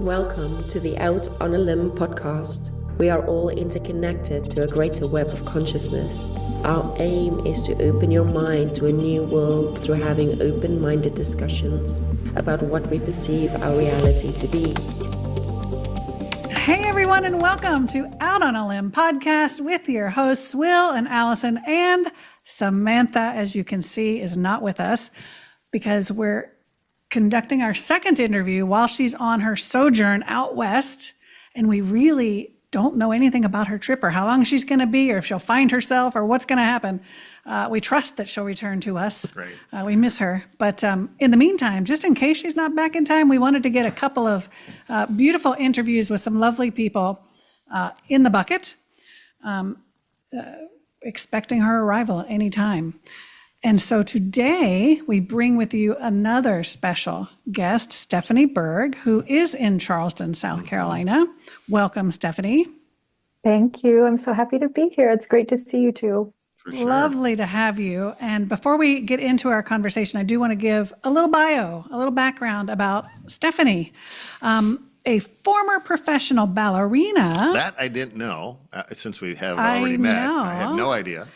Welcome to the Out on a Limb podcast. We are all interconnected to a greater web of consciousness. Our aim is to open your mind to a new world through having open-minded discussions about what we perceive our reality to be. Hey everyone, and welcome to Out on a Limb podcast with your hosts, Will and Allison, and Samantha, as you can see, is not with us because we're conducting our second interview while she's on her sojourn out west, and we really don't know anything about her trip or how long she's going to be or if she'll find herself or what's going to happen. We trust that she'll return to us. Great. We miss her. But in the meantime, just in case she's not back in time, we wanted to get a couple of beautiful interviews with some lovely people in the bucket, expecting her arrival any time. And so today we bring with you another special guest, Stephanie Burg, who is in Charleston, South Carolina. Welcome, Stephanie. Thank you. I'm so happy to be here. It's great to see you too. For sure. Lovely to have you. And before we get into our conversation, I do want to give a little bio, a little background about Stephanie. A former professional ballerina. That I didn't know, since we have already met. I had no idea.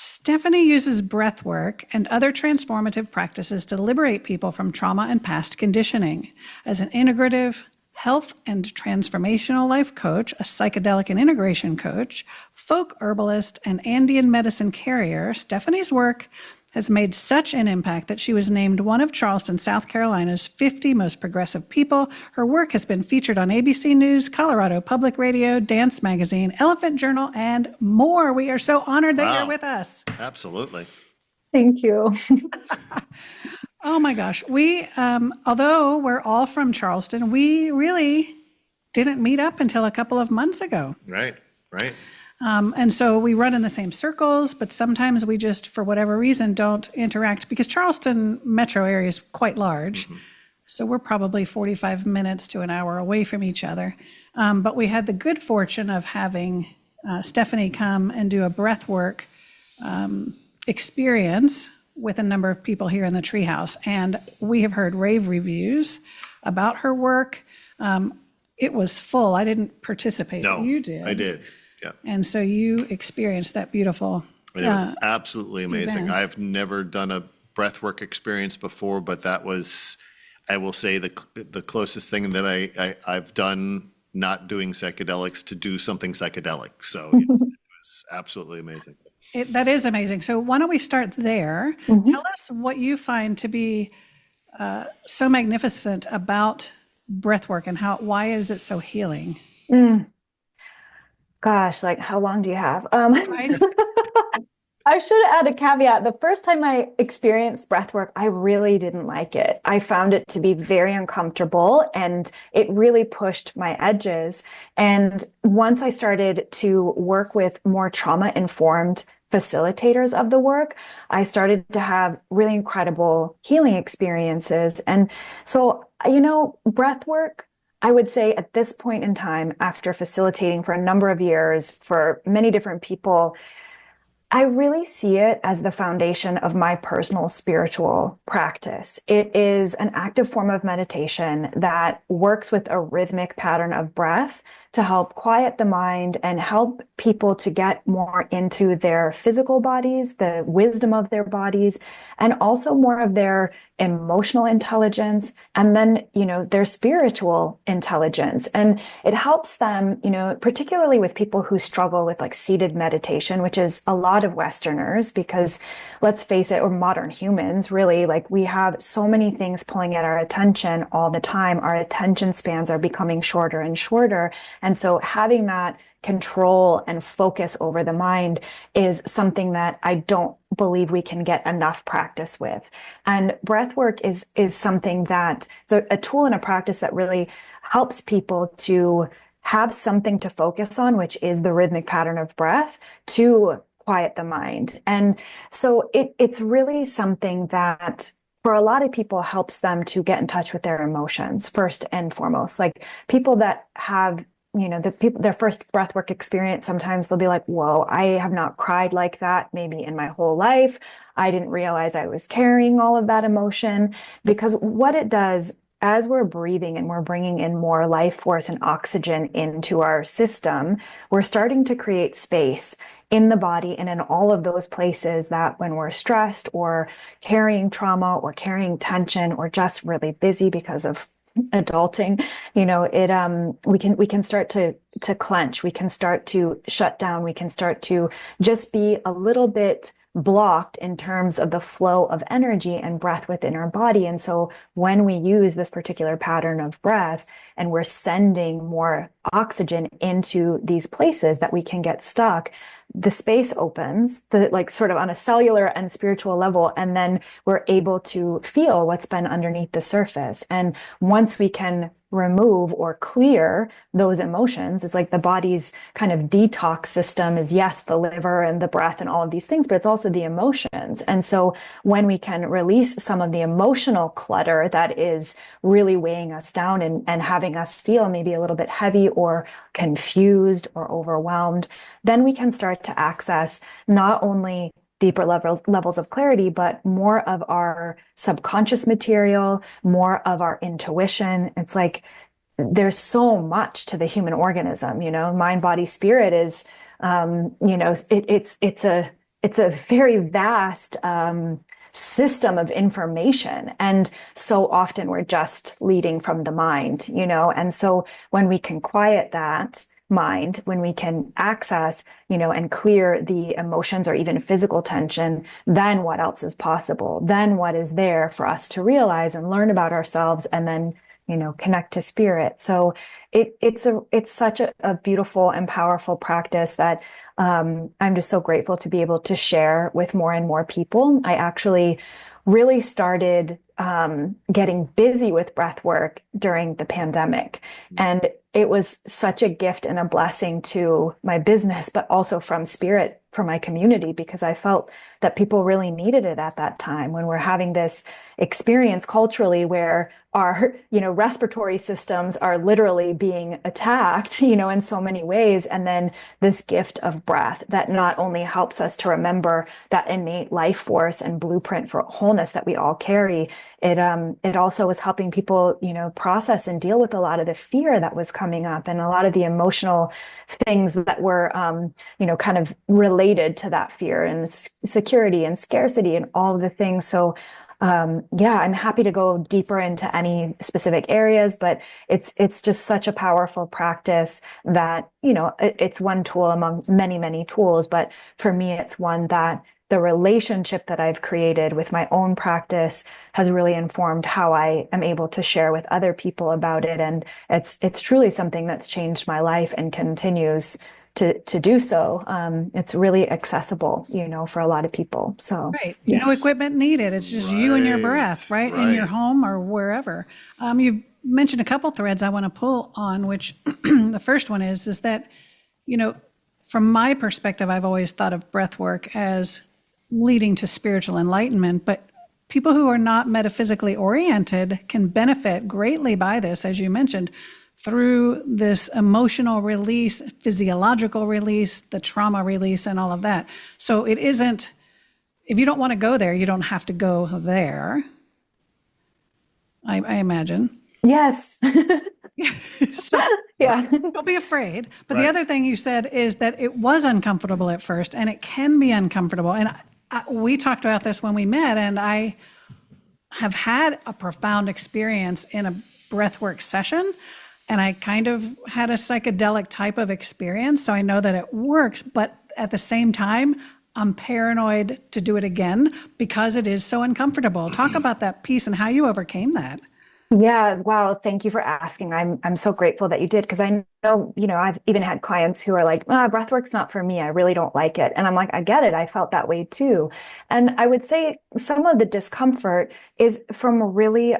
Stephanie uses breathwork and other transformative practices to liberate people from trauma and past conditioning. As an integrative health and transformational life coach, a psychedelic and integration coach, folk herbalist, and Andean Medicine Carrier, Stephanie's work has made such an impact that she was named one of Charleston, South Carolina's 50 most progressive people. Her work has been featured on ABC News, Colorado Public Radio, Dance Magazine, Elephant Journal, and more. We are so honored that you're with us. Absolutely. Thank you. Oh my gosh. We, although we're all from Charleston, we really didn't meet up until a couple of months ago. Right. And so we run in the same circles, but sometimes we just, for whatever reason, don't interact because Charleston metro area is quite large. Mm-hmm. So we're probably 45 minutes to an hour away from each other. But we had the good fortune of having Stephanie come and do a breathwork experience with a number of people here in the treehouse. And we have heard rave reviews about her work. It was full. I didn't participate. No, you did. I did. Yeah. And so you experienced that beautiful It was absolutely amazing. event. I've never done a breathwork experience before, but that was, I will say, the closest thing that I've done not doing psychedelics to do something psychedelic. So yes, it was absolutely amazing. That is amazing. So why don't we start there? Mm-hmm. Tell us what you find to be so magnificent about breathwork and why is it so healing? Gosh, like how long do you have? I should add a caveat. The first time I experienced breathwork, I really didn't like it. I found it to be very uncomfortable and it really pushed my edges. And once I started to work with more trauma-informed facilitators of the work, I started to have really incredible healing experiences. And so, breathwork, I would say at this point in time, after facilitating for a number of years for many different people, I really see it as the foundation of my personal spiritual practice. It is an active form of meditation that works with a rhythmic pattern of breath to help quiet the mind and help people to get more into their physical bodies, the wisdom of their bodies, and also more of their emotional intelligence, and then, their spiritual intelligence. And it helps them, particularly with people who struggle with like seated meditation, which is a lot of Westerners, because let's face it, we're modern humans, really, like we have so many things pulling at our attention all the time. Our attention spans are becoming shorter and shorter. And so having that control and focus over the mind is something that I don't believe we can get enough practice with. And breath work is something that, so a tool and a practice that really helps people to have something to focus on, which is the rhythmic pattern of breath, to quiet the mind. And so it's really something that for a lot of people helps them to get in touch with their emotions first and foremost. Like people that have their first breathwork experience, sometimes they'll be like, whoa, I have not cried like that maybe in my whole life. I didn't realize I was carrying all of that emotion. Because what it does as we're breathing and we're bringing in more life force and oxygen into our system, we're starting to create space in the body and in all of those places that when we're stressed or carrying trauma or carrying tension or just really busy because of adulting, we can start to clench, we can start to shut down, we can start to just be a little bit blocked in terms of the flow of energy and breath within our body. And so when we use this particular pattern of breath and we're sending more oxygen into these places that we can get stuck, the space opens, like sort of on a cellular and spiritual level, and then we're able to feel what's been underneath the surface. And once we can remove or clear those emotions, it's like the body's kind of detox system is, yes, the liver and the breath and all of these things, but it's also the emotions. And so when we can release some of the emotional clutter that is really weighing us down and having us feel maybe a little bit heavy or confused or overwhelmed, then we can start to access not only deeper levels of clarity, but more of our subconscious material, more of our intuition. It's like there's so much to the human organism, mind, body, spirit is, it's a very vast system of information. And so often we're just leading from the mind, and so when we can quiet that mind, when we can access, and clear the emotions or even physical tension, then what else is possible? Then what is there for us to realize and learn about ourselves and then, connect to spirit. So it's such a beautiful and powerful practice that I'm just so grateful to be able to share with more and more people. I actually really started getting busy with breath work during the pandemic. And it was such a gift and a blessing to my business, but also from spirit for my community, because I felt that people really needed it at that time when we're having this experience culturally where our, respiratory systems are literally being attacked, in so many ways. And then this gift of breath that not only helps us to remember that innate life force and blueprint for wholeness that we all carry, it also was helping people, process and deal with a lot of the fear that was coming up and a lot of the emotional things that were, kind of related to that fear and security and scarcity and all of the things. So, I'm happy to go deeper into any specific areas, but it's just such a powerful practice that, it's one tool among many, many tools. But for me, it's one that the relationship that I've created with my own practice has really informed how I am able to share with other people about it. And it's truly something that's changed my life and continues to do so. It's really accessible, for a lot of people. So right. No equipment needed. It's just you and your breath, right? In your home or wherever. You've mentioned a couple threads I want to pull on, which the first one is that, from my perspective, I've always thought of breath work as leading to spiritual enlightenment, but people who are not metaphysically oriented can benefit greatly by this, as you mentioned, through this emotional release, physiological release, the trauma release, and all of that. So it isn't, if you don't want to go there, you don't have to go there, I imagine. Yes. So, don't be afraid. But the other thing you said is that it was uncomfortable at first, and it can be uncomfortable. And we talked about this when we met, and I have had a profound experience in a breathwork session. And I kind of had a psychedelic type of experience. So I know that it works, but at the same time, I'm paranoid to do it again because it is so uncomfortable. Talk about that piece and how you overcame that. Yeah. Wow. Thank you for asking. I'm so grateful that you did. Cause I know, I've even had clients who are like, breathwork's not for me. I really don't like it. And I'm like, I get it. I felt that way too. And I would say some of the discomfort is from really,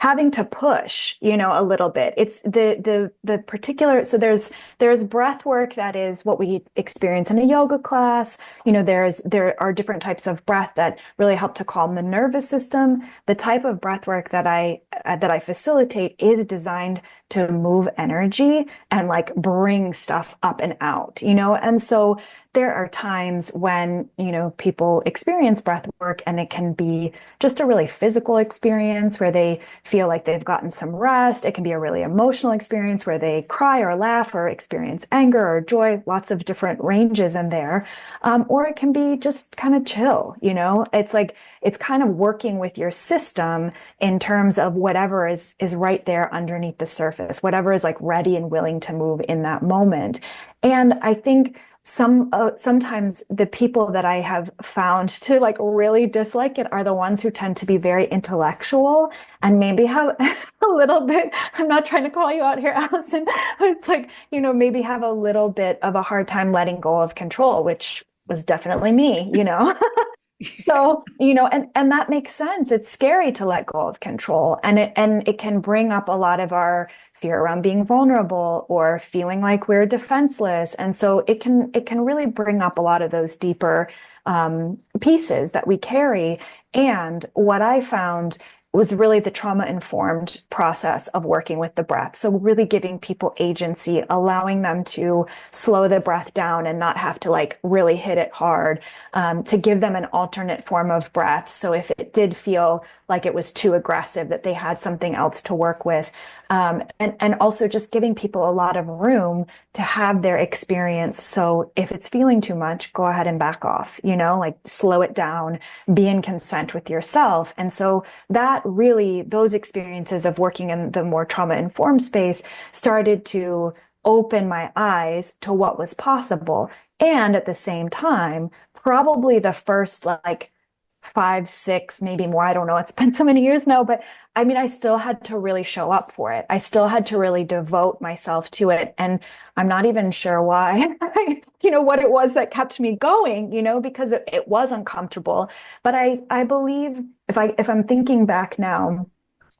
having to push, a little bit. It's the particular, so there's breath work that is what we experience in a yoga class. There are different types of breath that really help to calm the nervous system. The type of breath work that I facilitate is designed to move energy and like bring stuff up and out, and so there are times when, people experience breath work and it can be just a really physical experience where they feel like they've gotten some rest. It can be a really emotional experience where they cry or laugh or experience anger or joy, lots of different ranges in there. Or it can be just kind of chill, it's like, it's kind of working with your system in terms of whatever is right there underneath the surface, whatever is like ready and willing to move in that moment. And I think sometimes the people that I have found to like really dislike it are the ones who tend to be very intellectual and maybe have a little bit, I'm not trying to call you out here, Allison, but it's like, maybe have a little bit of a hard time letting go of control, which was definitely me, So, and that makes sense. It's scary to let go of control, and it can bring up a lot of our fear around being vulnerable or feeling like we're defenseless. And so it can really bring up a lot of those deeper pieces that we carry. And what I found was really the trauma-informed process of working with the breath. So really giving people agency, allowing them to slow the breath down and not have to like really hit it hard, to give them an alternate form of breath. So if it did feel like it was too aggressive, that they had something else to work with. And also just giving people a lot of room to have their experience. So if it's feeling too much, go ahead and back off, like slow it down, be in consent with yourself. And so that really, those experiences of working in the more trauma-informed space started to open my eyes to what was possible. And at the same time, probably the first like 5, 6, maybe more. I don't know. It's been so many years now, but I mean, I still had to really show up for it. I still had to really devote myself to it. And I'm not even sure why, what it was that kept me going, because it was uncomfortable. But I believe if I'm thinking back now,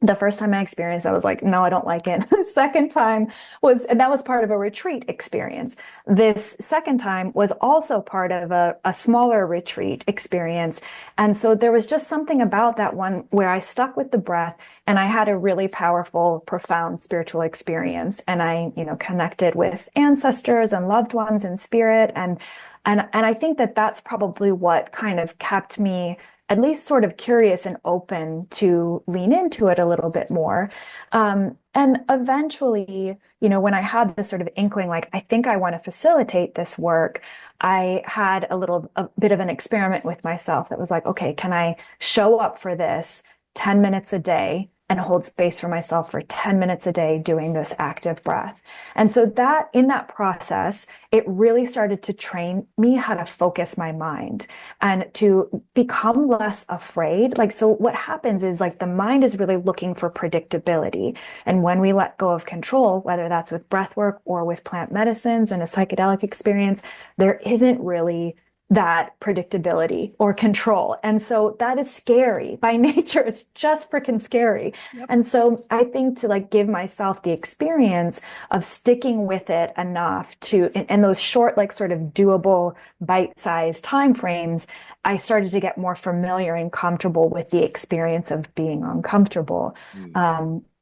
the first time I experienced, I was like, no, I don't like it. The second time and that was part of a retreat experience. This second time was also part of a smaller retreat experience. And so there was just something about that one where I stuck with the breath and I had a really powerful, profound spiritual experience. And I, connected with ancestors and loved ones in spirit. And I think that that's probably what kind of kept me at least sort of curious and open to lean into it a little bit more. And eventually, when I had this sort of inkling, like, I think I want to facilitate this work, I had a bit of an experiment with myself that was like, okay, can I show up for this 10 minutes a day and hold space for myself for 10 minutes a day doing this active breath? And so that in that process, it really started to train me how to focus my mind and to become less afraid. Like, so what happens is like the mind is really looking for predictability. And when we let go of control, whether that's with breath work or with plant medicines and a psychedelic experience, there isn't really that predictability or control. And so that is scary by nature. It's just freaking scary. Yep. And so I think to like give myself the experience of sticking with it enough to, in those short, like sort of doable bite-sized timeframes, I started to get more familiar and comfortable with the experience of being uncomfortable.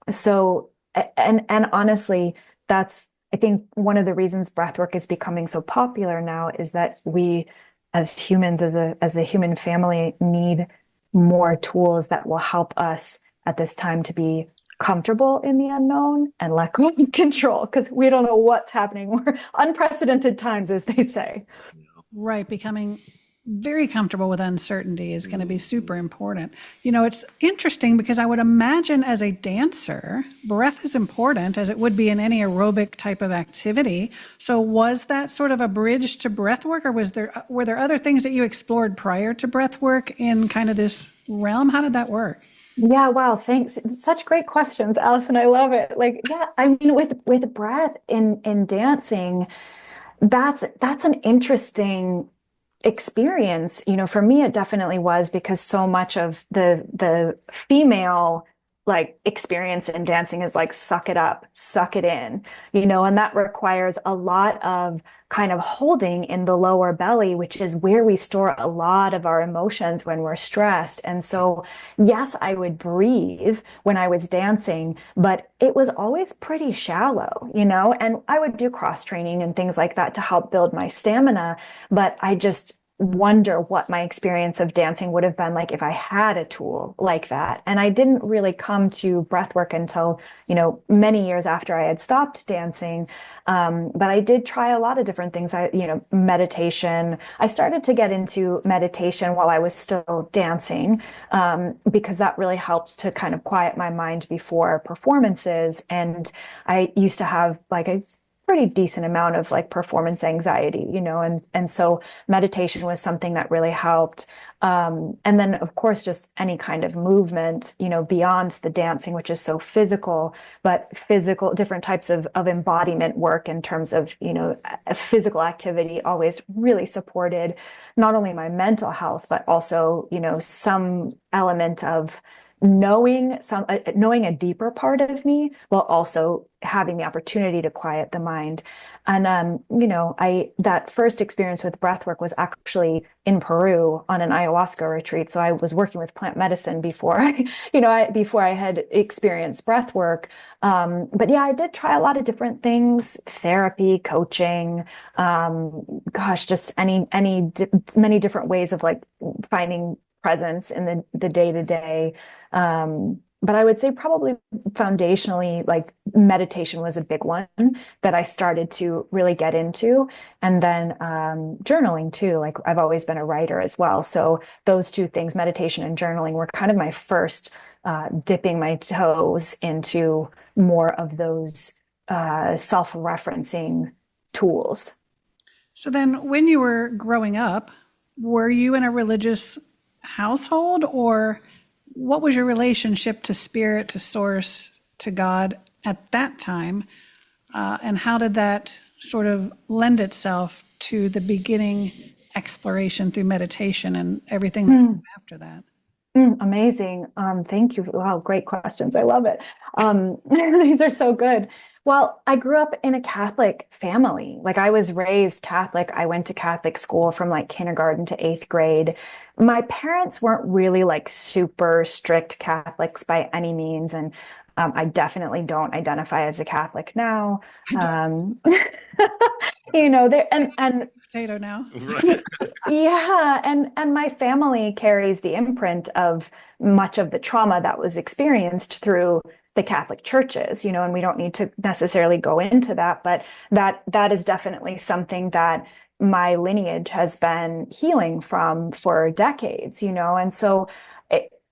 So honestly, that's, I think one of the reasons breathwork is becoming so popular now is that we, as humans, as a human family, need more tools that will help us at this time to be comfortable in the unknown and let go of control, because we don't know what's happening. We're unprecedented times, as they say. Right. Becoming very comfortable with uncertainty is going to be super important. It's interesting because I would imagine as a dancer, breath is important as it would be in any aerobic type of activity. So was that sort of a bridge to breath work, or were there other things that you explored prior to breath work in kind of this realm? How did that work? Yeah, wow, thanks. Such great questions, Allison. I love it. Like, yeah, I mean, with breath in dancing, that's an interesting experience. For me, it definitely was, because so much of the female like experience in dancing is like suck it up, suck it in, you know, and that requires a lot of kind of holding in the lower belly, which is where we store a lot of our emotions when we're stressed. And so, yes, I would breathe when I was dancing, but it was always pretty shallow, you know, and I would do cross training and things like that to help build my stamina. But I just wonder what my experience of dancing would have been like if I had a tool like that. And I didn't really come to breathwork until, you know, many years after I had stopped dancing. But I did try a lot of different things. Meditation. I started to get into meditation while I was still dancing, because that really helped to kind of quiet my mind before performances. And I used to have like a pretty decent amount of like performance anxiety, you know, and so meditation was something that really helped. And then of course, just any kind of movement, you know, beyond the dancing, which is so physical, but physical, different types of embodiment work in terms of, you know, physical activity always really supported not only my mental health, but also, you know, some element of knowing a deeper part of me while also having the opportunity to quiet the mind. And that first experience with breathwork was actually in Peru on an ayahuasca retreat. So I was working with plant medicine before I had experienced breathwork. But yeah, I did try a lot of different things: therapy, coaching, just many different ways of like finding presence in the day-to-day. But I would say probably foundationally, like meditation was a big one that I started to really get into. And then journaling too. Like I've always been a writer as well. So those two things, meditation and journaling, were kind of my first dipping my toes into more of those self-referencing tools. So then when you were growing up, were you in a religious household, or what was your relationship to spirit, to source, to God at that time? And how did that sort of lend itself to the beginning exploration through meditation and everything that came after that? Amazing. Thank you. Wow, great questions. I love it. These are so good. Well, I grew up in a Catholic family. Like I was raised Catholic. I went to Catholic school from like kindergarten to 8th grade. My parents weren't really like super strict Catholics by any means. And I definitely don't identify as a Catholic now. And potato now. Right. yeah, and my family carries the imprint of much of the trauma that was experienced through the Catholic churches, you know, and we don't need to necessarily go into that, but that is definitely something that my lineage has been healing from for decades, you know. And so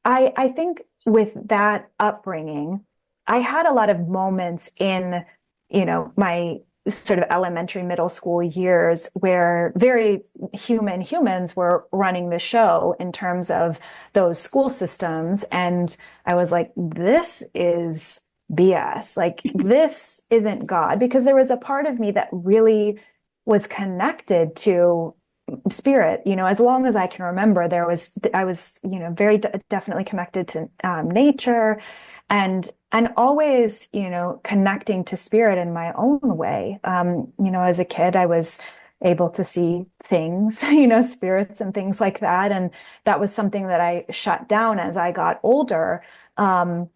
I think with that upbringing, I had a lot of moments in, you know, my sort of elementary, middle school years where very humans were running the show in terms of those school systems. And I was like, this is BS. Like, this isn't God, because there was a part of me that really was connected to spirit, you know, as long as I can remember. I was, you know, very definitely connected to nature, and always, you know, connecting to spirit in my own way. You know, as a kid, I was able to see things, you know, spirits and things like that. And that was something that I shut down as I got older. And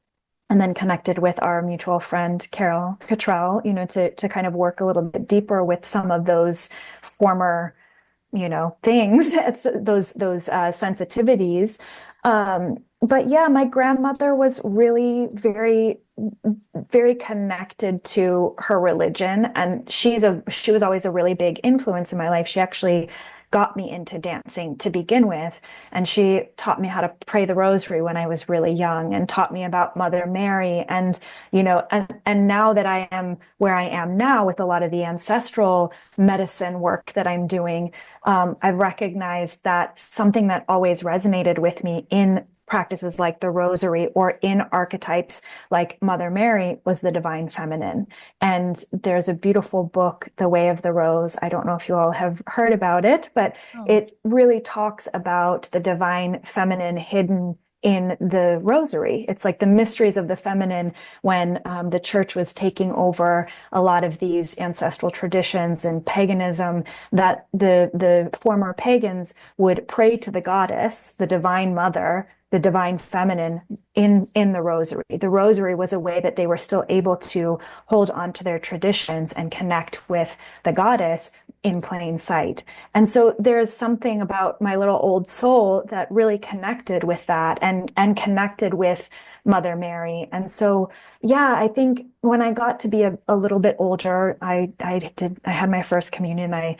then connected with our mutual friend, Carol Cottrell, you know, to kind of work a little bit deeper with some of those former, you know, things, those sensitivities. But yeah, my grandmother was really very, very connected to her religion, and she was always a really big influence in my life. She actually got me into dancing to begin with, and she taught me how to pray the rosary when I was really young, and taught me about Mother Mary. And you know, and now that I am where I am now with a lot of the ancestral medicine work that I'm doing, I've recognized that something that always resonated with me in practices like the rosary or in archetypes like Mother Mary was the divine feminine. And there's a beautiful book, The Way of the Rose. I don't know if you all have heard about it, but it really talks about the divine feminine hidden in the rosary. It's like the mysteries of the feminine when the church was taking over a lot of these ancestral traditions and paganism, that the former pagans would pray to the goddess, the divine mother, the divine feminine in the rosary. The rosary was a way that they were still able to hold on to their traditions and connect with the goddess in plain sight. And so there's something about my little old soul that really connected with that and connected with Mother Mary. And so, yeah, I think when I got to be a little bit older, I had my first communion. I,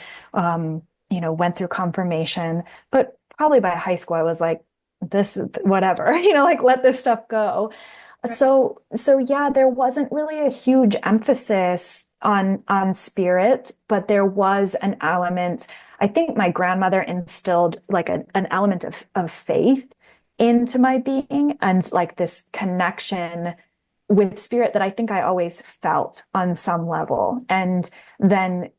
went through confirmation, but probably by high school, I was like, this, whatever, like let this stuff go. Right. So yeah, there wasn't really a huge emphasis on spirit, but there was an element. I think my grandmother instilled like an element of faith into my being, and like this connection with spirit that I think I always felt on some level. And then,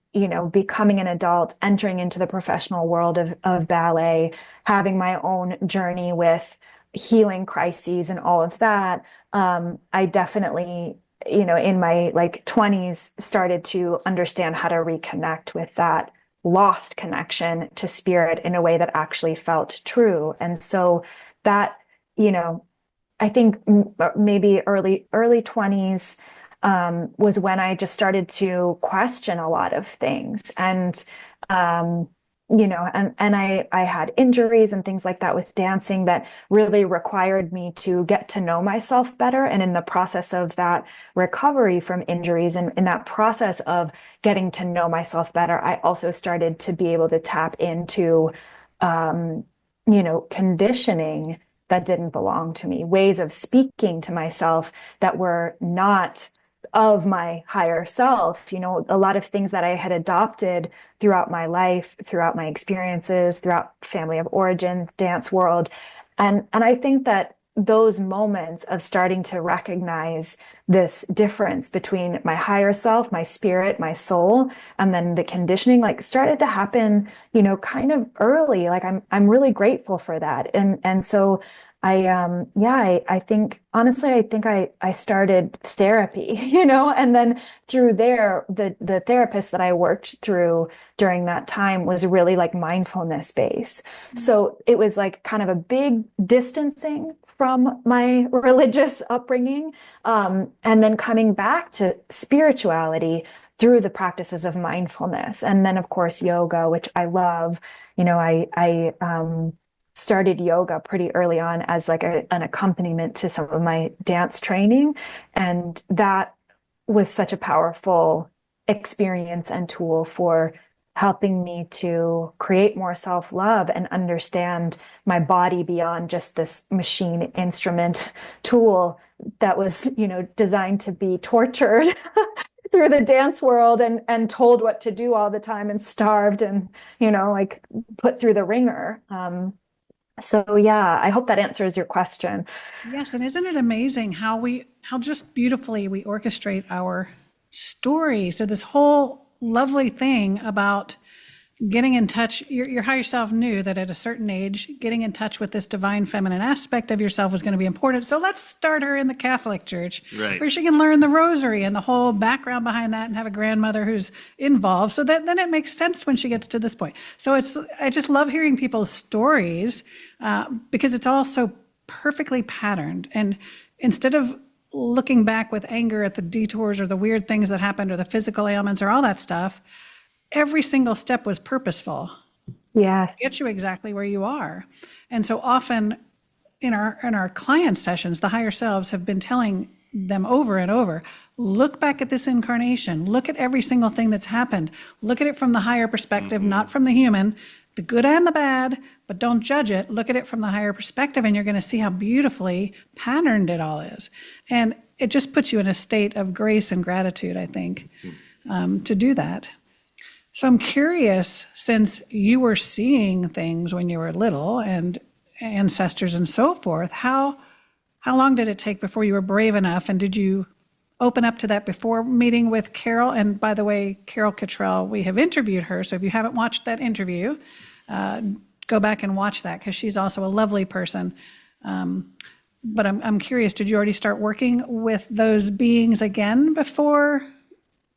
becoming an adult, entering into the professional world of ballet, having my own journey with healing crises and all of that, I definitely, in my like 20s started to understand how to reconnect with that lost connection to spirit in a way that actually felt true. And so that, I think maybe early 20s was when I just started to question a lot of things. And, I had injuries and things like that with dancing that really required me to get to know myself better. And in the process of that recovery from injuries and in that process of getting to know myself better, I also started to be able to tap into, conditioning that didn't belong to me, ways of speaking to myself that were not of my higher self, a lot of things that I had adopted throughout my life, throughout my experiences, throughout family of origin, dance world. And I think that those moments of starting to recognize this difference between my higher self, my spirit, my soul, and then the conditioning, like started to happen, kind of early. Like I'm really grateful for that. And so I think, honestly, I started therapy, and then through there, the therapist that I worked through during that time was really like mindfulness based. Mm-hmm. So it was like kind of a big distancing from my religious upbringing, and then coming back to spirituality through the practices of mindfulness. And then, of course, yoga, which I love. I started yoga pretty early on as like an accompaniment to some of my dance training. And that was such a powerful experience and tool for helping me to create more self-love and understand my body beyond just this machine instrument tool that was, designed to be tortured through the dance world and told what to do all the time and starved and, like put through the ringer. So yeah, I hope that answers your question. Yes, and isn't it amazing how just beautifully we orchestrate our story? So this whole lovely thing about getting in touch, your higher self knew that at a certain age, getting in touch with this divine feminine aspect of yourself was going to be important. So let's start her in the Catholic Church, right, where she can learn the rosary and the whole background behind that and have a grandmother who's involved. So that then it makes sense when she gets to this point. So I just love hearing people's stories because it's all so perfectly patterned. And instead of looking back with anger at the detours or the weird things that happened or the physical ailments or all that stuff, every single step was purposeful. Yeah, Get you exactly where you are. And so often in our client sessions, the higher selves have been telling them over and over, look back at this incarnation, look at every single thing that's happened, look at it from the higher perspective, not from the human, the good and the bad, but don't judge it. Look at it from the higher perspective and you're going to see how beautifully patterned it all is. And it just puts you in a state of grace and gratitude, I think, to do that. So I'm curious, since you were seeing things when you were little and ancestors and so forth, how long did it take before you were brave enough? And did you open up to that before meeting with Carol? And by the way, Carol Cottrell, we have interviewed her. So if you haven't watched that interview, go back and watch that because she's also a lovely person. But I'm curious, did you already start working with those beings again before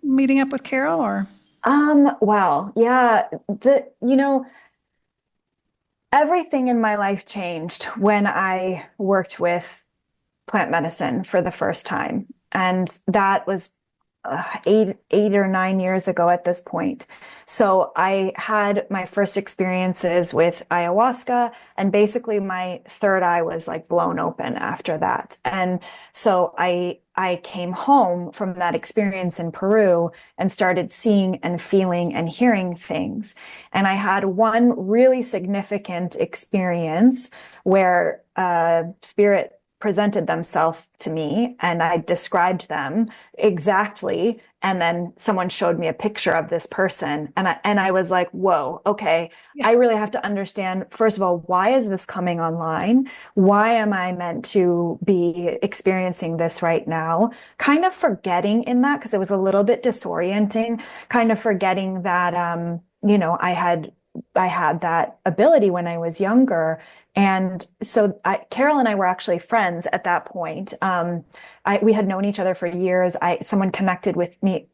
meeting up with Carol, or? Wow. Yeah. Everything in my life changed when I worked with plant medicine for the first time. And that was 8 or 9 years ago at this point. So I had my first experiences with ayahuasca, and basically my third eye was like blown open after that. And so I came home from that experience in Peru and started seeing and feeling and hearing things. And I had one really significant experience where spirit presented themselves to me and I described them exactly. And then someone showed me a picture of this person. And I was like, whoa, okay. Yeah. I really have to understand, first of all, why is this coming online? Why am I meant to be experiencing this right now? Kind of forgetting in that, because it was a little bit disorienting, kind of forgetting that, I had that ability when I was younger. And so Carol and I were actually friends at that point. We had known each other for years. Someone connected with me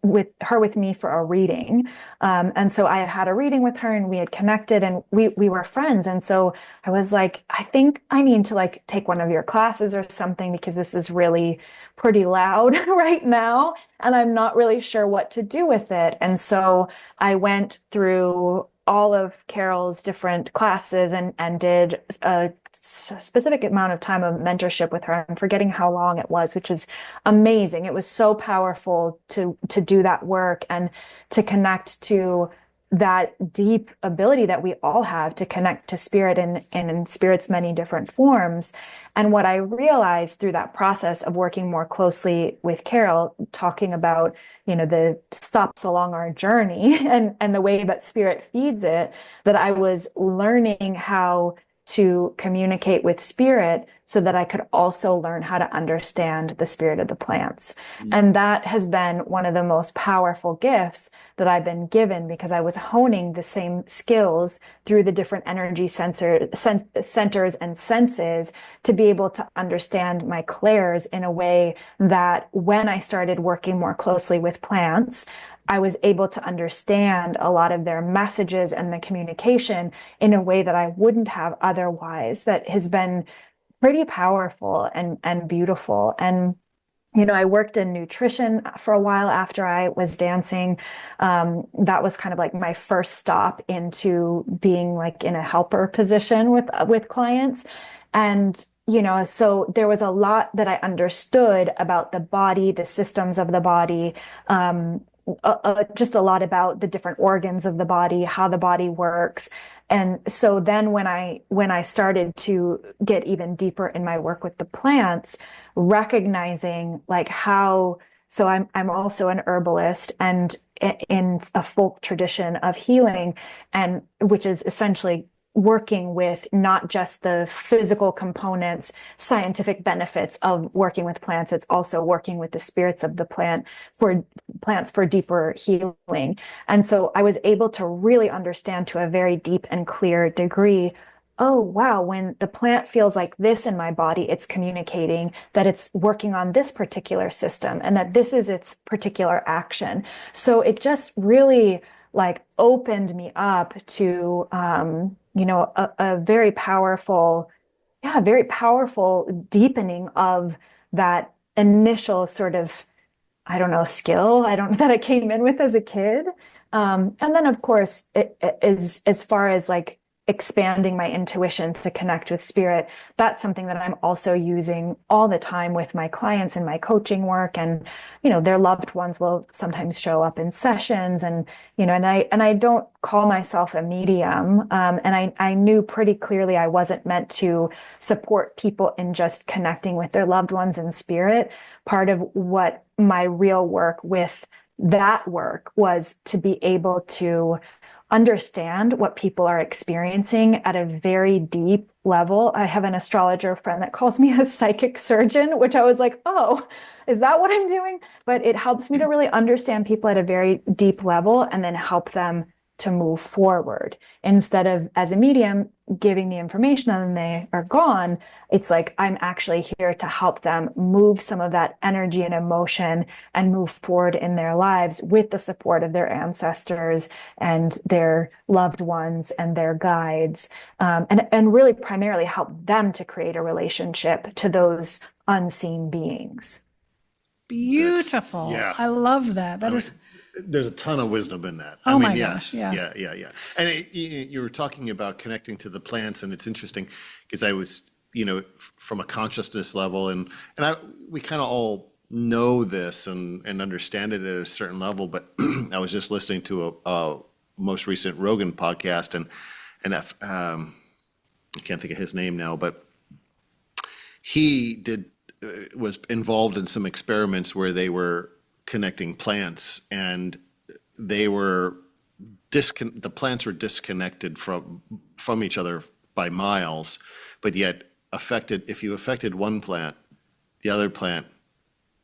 for a reading. And so I had a reading with her and we had connected and we were friends. And so I was like, I think I need to like take one of your classes or something, because this is really pretty loud right now. And I'm not really sure what to do with it. And so I went through all of Carol's different classes and did a specific amount of time of mentorship with her. I'm forgetting how long it was, which is amazing. It was so powerful to do that work and to connect to that deep ability that we all have to connect to spirit and in spirit's many different forms. And what I realized through that process of working more closely with Carol, talking about, the stops along our journey and the way that spirit feeds it, that I was learning how to communicate with spirit so that I could also learn how to understand the spirit of the plants. Mm-hmm. And that has been one of the most powerful gifts that I've been given, because I was honing the same skills through the different energy centers and senses to be able to understand my clairs in a way that when I started working more closely with plants, I was able to understand a lot of their messages and the communication in a way that I wouldn't have otherwise. That has been pretty powerful and beautiful. And, I worked in nutrition for a while after I was dancing. That was kind of like my first stop into being like in a helper position with clients. And so there was a lot that I understood about the body, the systems of the body, just a lot about the different organs of the body, how the body works. And so then when I started to get even deeper in my work with the plants, recognizing like how, so I'm also an herbalist and in a folk tradition of healing, and which is essentially working with not just the physical components, scientific benefits of working with plants. It's also working with the spirits of the plants for deeper healing. And so I was able to really understand to a very deep and clear degree, oh, wow, when the plant feels like this in my body, it's communicating that it's working on this particular system and that this is its particular action. So it just really like opened me up to, a very powerful deepening of that initial sort of, skill that I came in with as a kid. And then of course, it is as far as like expanding my intuition to connect with spirit. That's something that I'm also using all the time with my clients in my coaching work. And, their loved ones will sometimes show up in sessions and, and I don't call myself a medium. And I knew pretty clearly I wasn't meant to support people in just connecting with their loved ones in spirit. Part of what my real work with that work was to be able to understand what people are experiencing at a very deep level. I have an astrologer friend that calls me a psychic surgeon, which I was like, oh, is that what I'm doing? But it helps me to really understand people at a very deep level and then help them to move forward. Instead of, as a medium, giving the information and then they are gone, it's like I'm actually here to help them move some of that energy and emotion and move forward in their lives with the support of their ancestors and their loved ones and their guides, and really primarily help them to create a relationship to those unseen beings. Beautiful. Yeah. I love that. There's a ton of wisdom in that. Oh, my yes, gosh, yeah. Yeah. And you were talking about connecting to the plants, and it's interesting because I was, from a consciousness level, and we kind of all know this and understand it at a certain level, but I was just listening to a most recent Rogan podcast, and I can't think of his name now, but he was involved in some experiments where they were connecting plants, and the plants were disconnected from each other by miles, but yet if you affected one plant, the other plant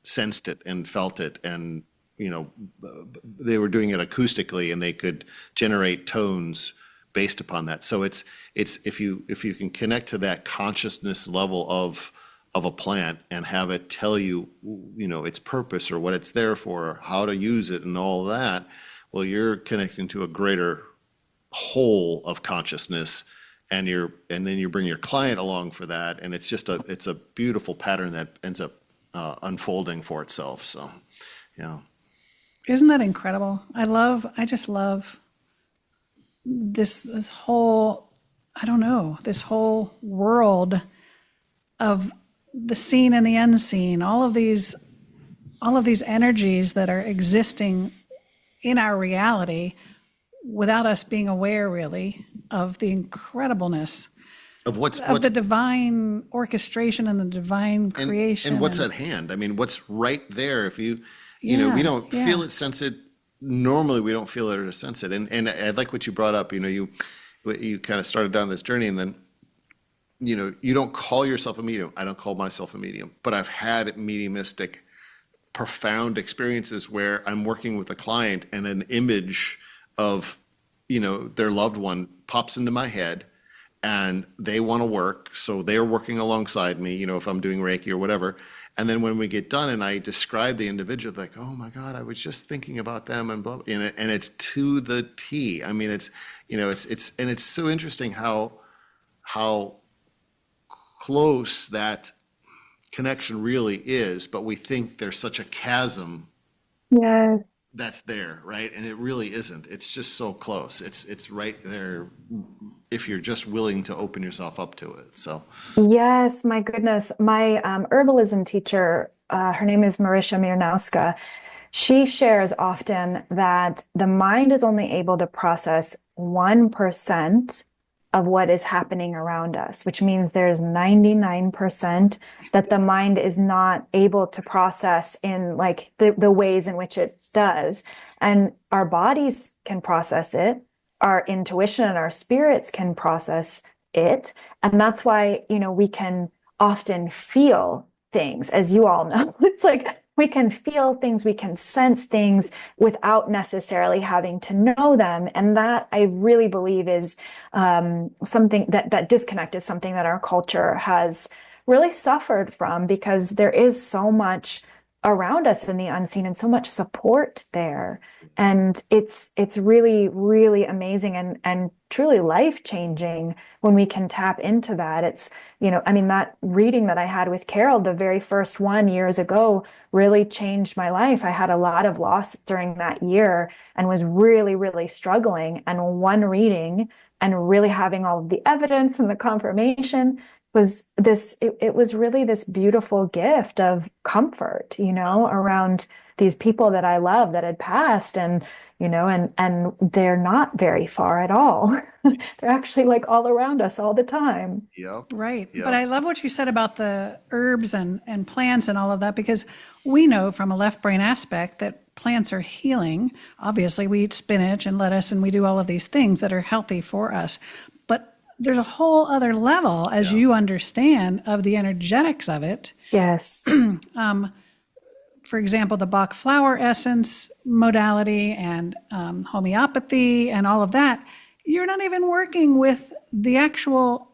sensed it and felt it, and they were doing it acoustically, and they could generate tones based upon that. So it's if you can connect to that consciousness level of a plant and have it tell you, its purpose or what it's there for, or how to use it and all that, well, you're connecting to a greater whole of consciousness, and then you bring your client along for that, and it's a beautiful pattern that ends up unfolding for itself. So, yeah. Isn't that incredible? I just love this whole, I don't know, this whole world of the seen and the unseen, all of these energies that are existing in our reality without us being aware, really, of the incredibleness of the divine orchestration and the divine creation. And what's at hand. I mean, what's right there. If we don't feel it, sense it. Normally, we don't feel it or sense it. And I like what you brought up. You kind of started down this journey, and then you don't call yourself a medium. I don't call myself a medium, but I've had mediumistic, profound experiences where I'm working with a client and an image of, their loved one pops into my head, and they want to work. So they're working alongside me, if I'm doing Reiki or whatever. And then when we get done and I describe the individual, like, oh my God, I was just thinking about them and blah, and it's to the T. I mean, it's so interesting how close that connection really is, but we think there's such a chasm that's there, right? And it really isn't. It's just so close. It's right there if you're just willing to open yourself up to it. So yes, my goodness. My herbalism teacher, her name is Marisha Mirnowska. She shares often that the mind is only able to process 1% of what is happening around us, which means there's 99% that the mind is not able to process in like the ways in which it does. And our bodies can process it. Our intuition and our spirits can process it. And that's why, we can often feel things, as you all know. It's like we can feel things, we can sense things without necessarily having to know them. And that I really believe is something that disconnect is something that our culture has really suffered from, because there is so much around us in the unseen and so much support there. And it's really, really amazing and truly life-changing when we can tap into that. It's, that reading that I had with Carol, the very first one years ago, really changed my life. I had a lot of loss during that year and was really, really struggling. And one reading and really having all of the evidence and the confirmation was it was really this beautiful gift of comfort, around these people that I love that had passed, and they're not very far at all. They're actually like all around us all the time. Yep. Right. Yep. But I love what you said about the herbs and plants and all of that, because we know from a left brain aspect that plants are healing. Obviously, we eat spinach and lettuce and we do all of these things that are healthy for us. But there's a whole other level, as you understand, of the energetics of it. Yes. for example, the Bach flower essence modality and homeopathy and all of that, you're not even working with the actual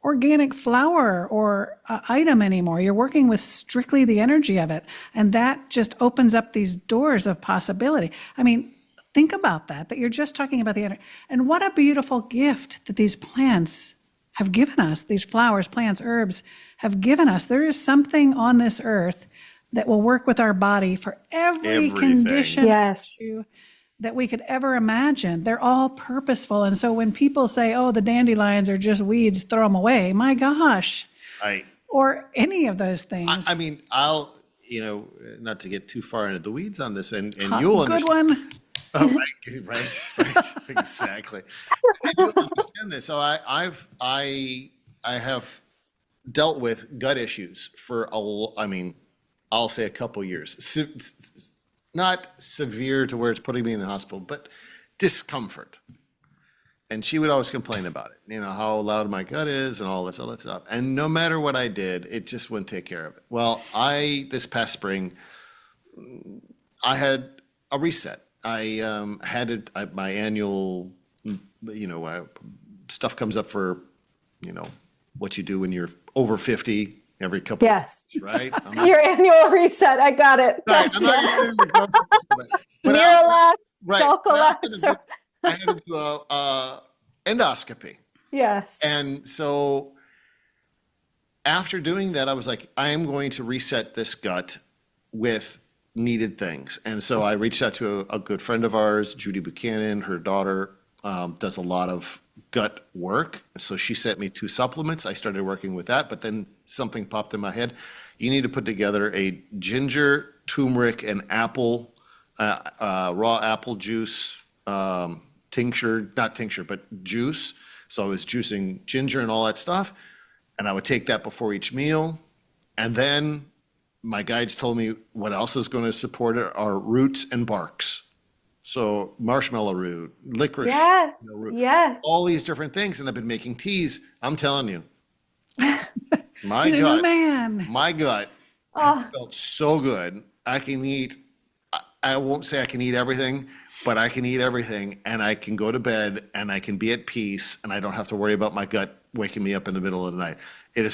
organic flower or item anymore. You're working with strictly the energy of it. And that just opens up these doors of possibility. I mean, think about that you're just talking about the energy. And what a beautiful gift that these plants have given us, these flowers, plants, herbs have given us. There is something on this earth that will work with our body for every condition issue that we could ever imagine. They're all purposeful. And so when people say, oh, the dandelions are just weeds, throw them away, my gosh. Or any of those things. I mean, I'll, not to get too far into the weeds on this, and you'll understand. Good one. Oh, right, exactly. And you'll understand this. So I have dealt with gut issues for I'll say a couple years. Not severe to where it's putting me in the hospital, but discomfort. And she would always complain about it, how loud my gut is and all this other stuff. And no matter what I did, it just wouldn't take care of it. Well, this past spring, I had a reset. I had my annual, stuff comes up for, what you do when you're over 50 every couple of years, right? Your annual reset. I got it. Right. I'm not even in the grocery store, but I had to do a endoscopy. Yes. And so after doing that, I was like, I am going to reset this gut with needed things. And so I reached out to a good friend of ours, Judy Buchanan. Her daughter does a lot of gut work. So she sent me 2 supplements. I started working with that, but then something popped in my head. You need to put together a ginger, turmeric, and apple, raw apple juice, tincture, not tincture, but juice. So I was juicing ginger and all that stuff. And I would take that before each meal. And then my guides told me what else is going to support it are roots and barks. So marshmallow root, licorice root, all these different things. And I've been making teas. I'm telling you, my gut felt so good. I can eat, I won't say I can eat everything, but I can eat everything and I can go to bed and I can be at peace and I don't have to worry about my gut waking me up in the middle of the night. It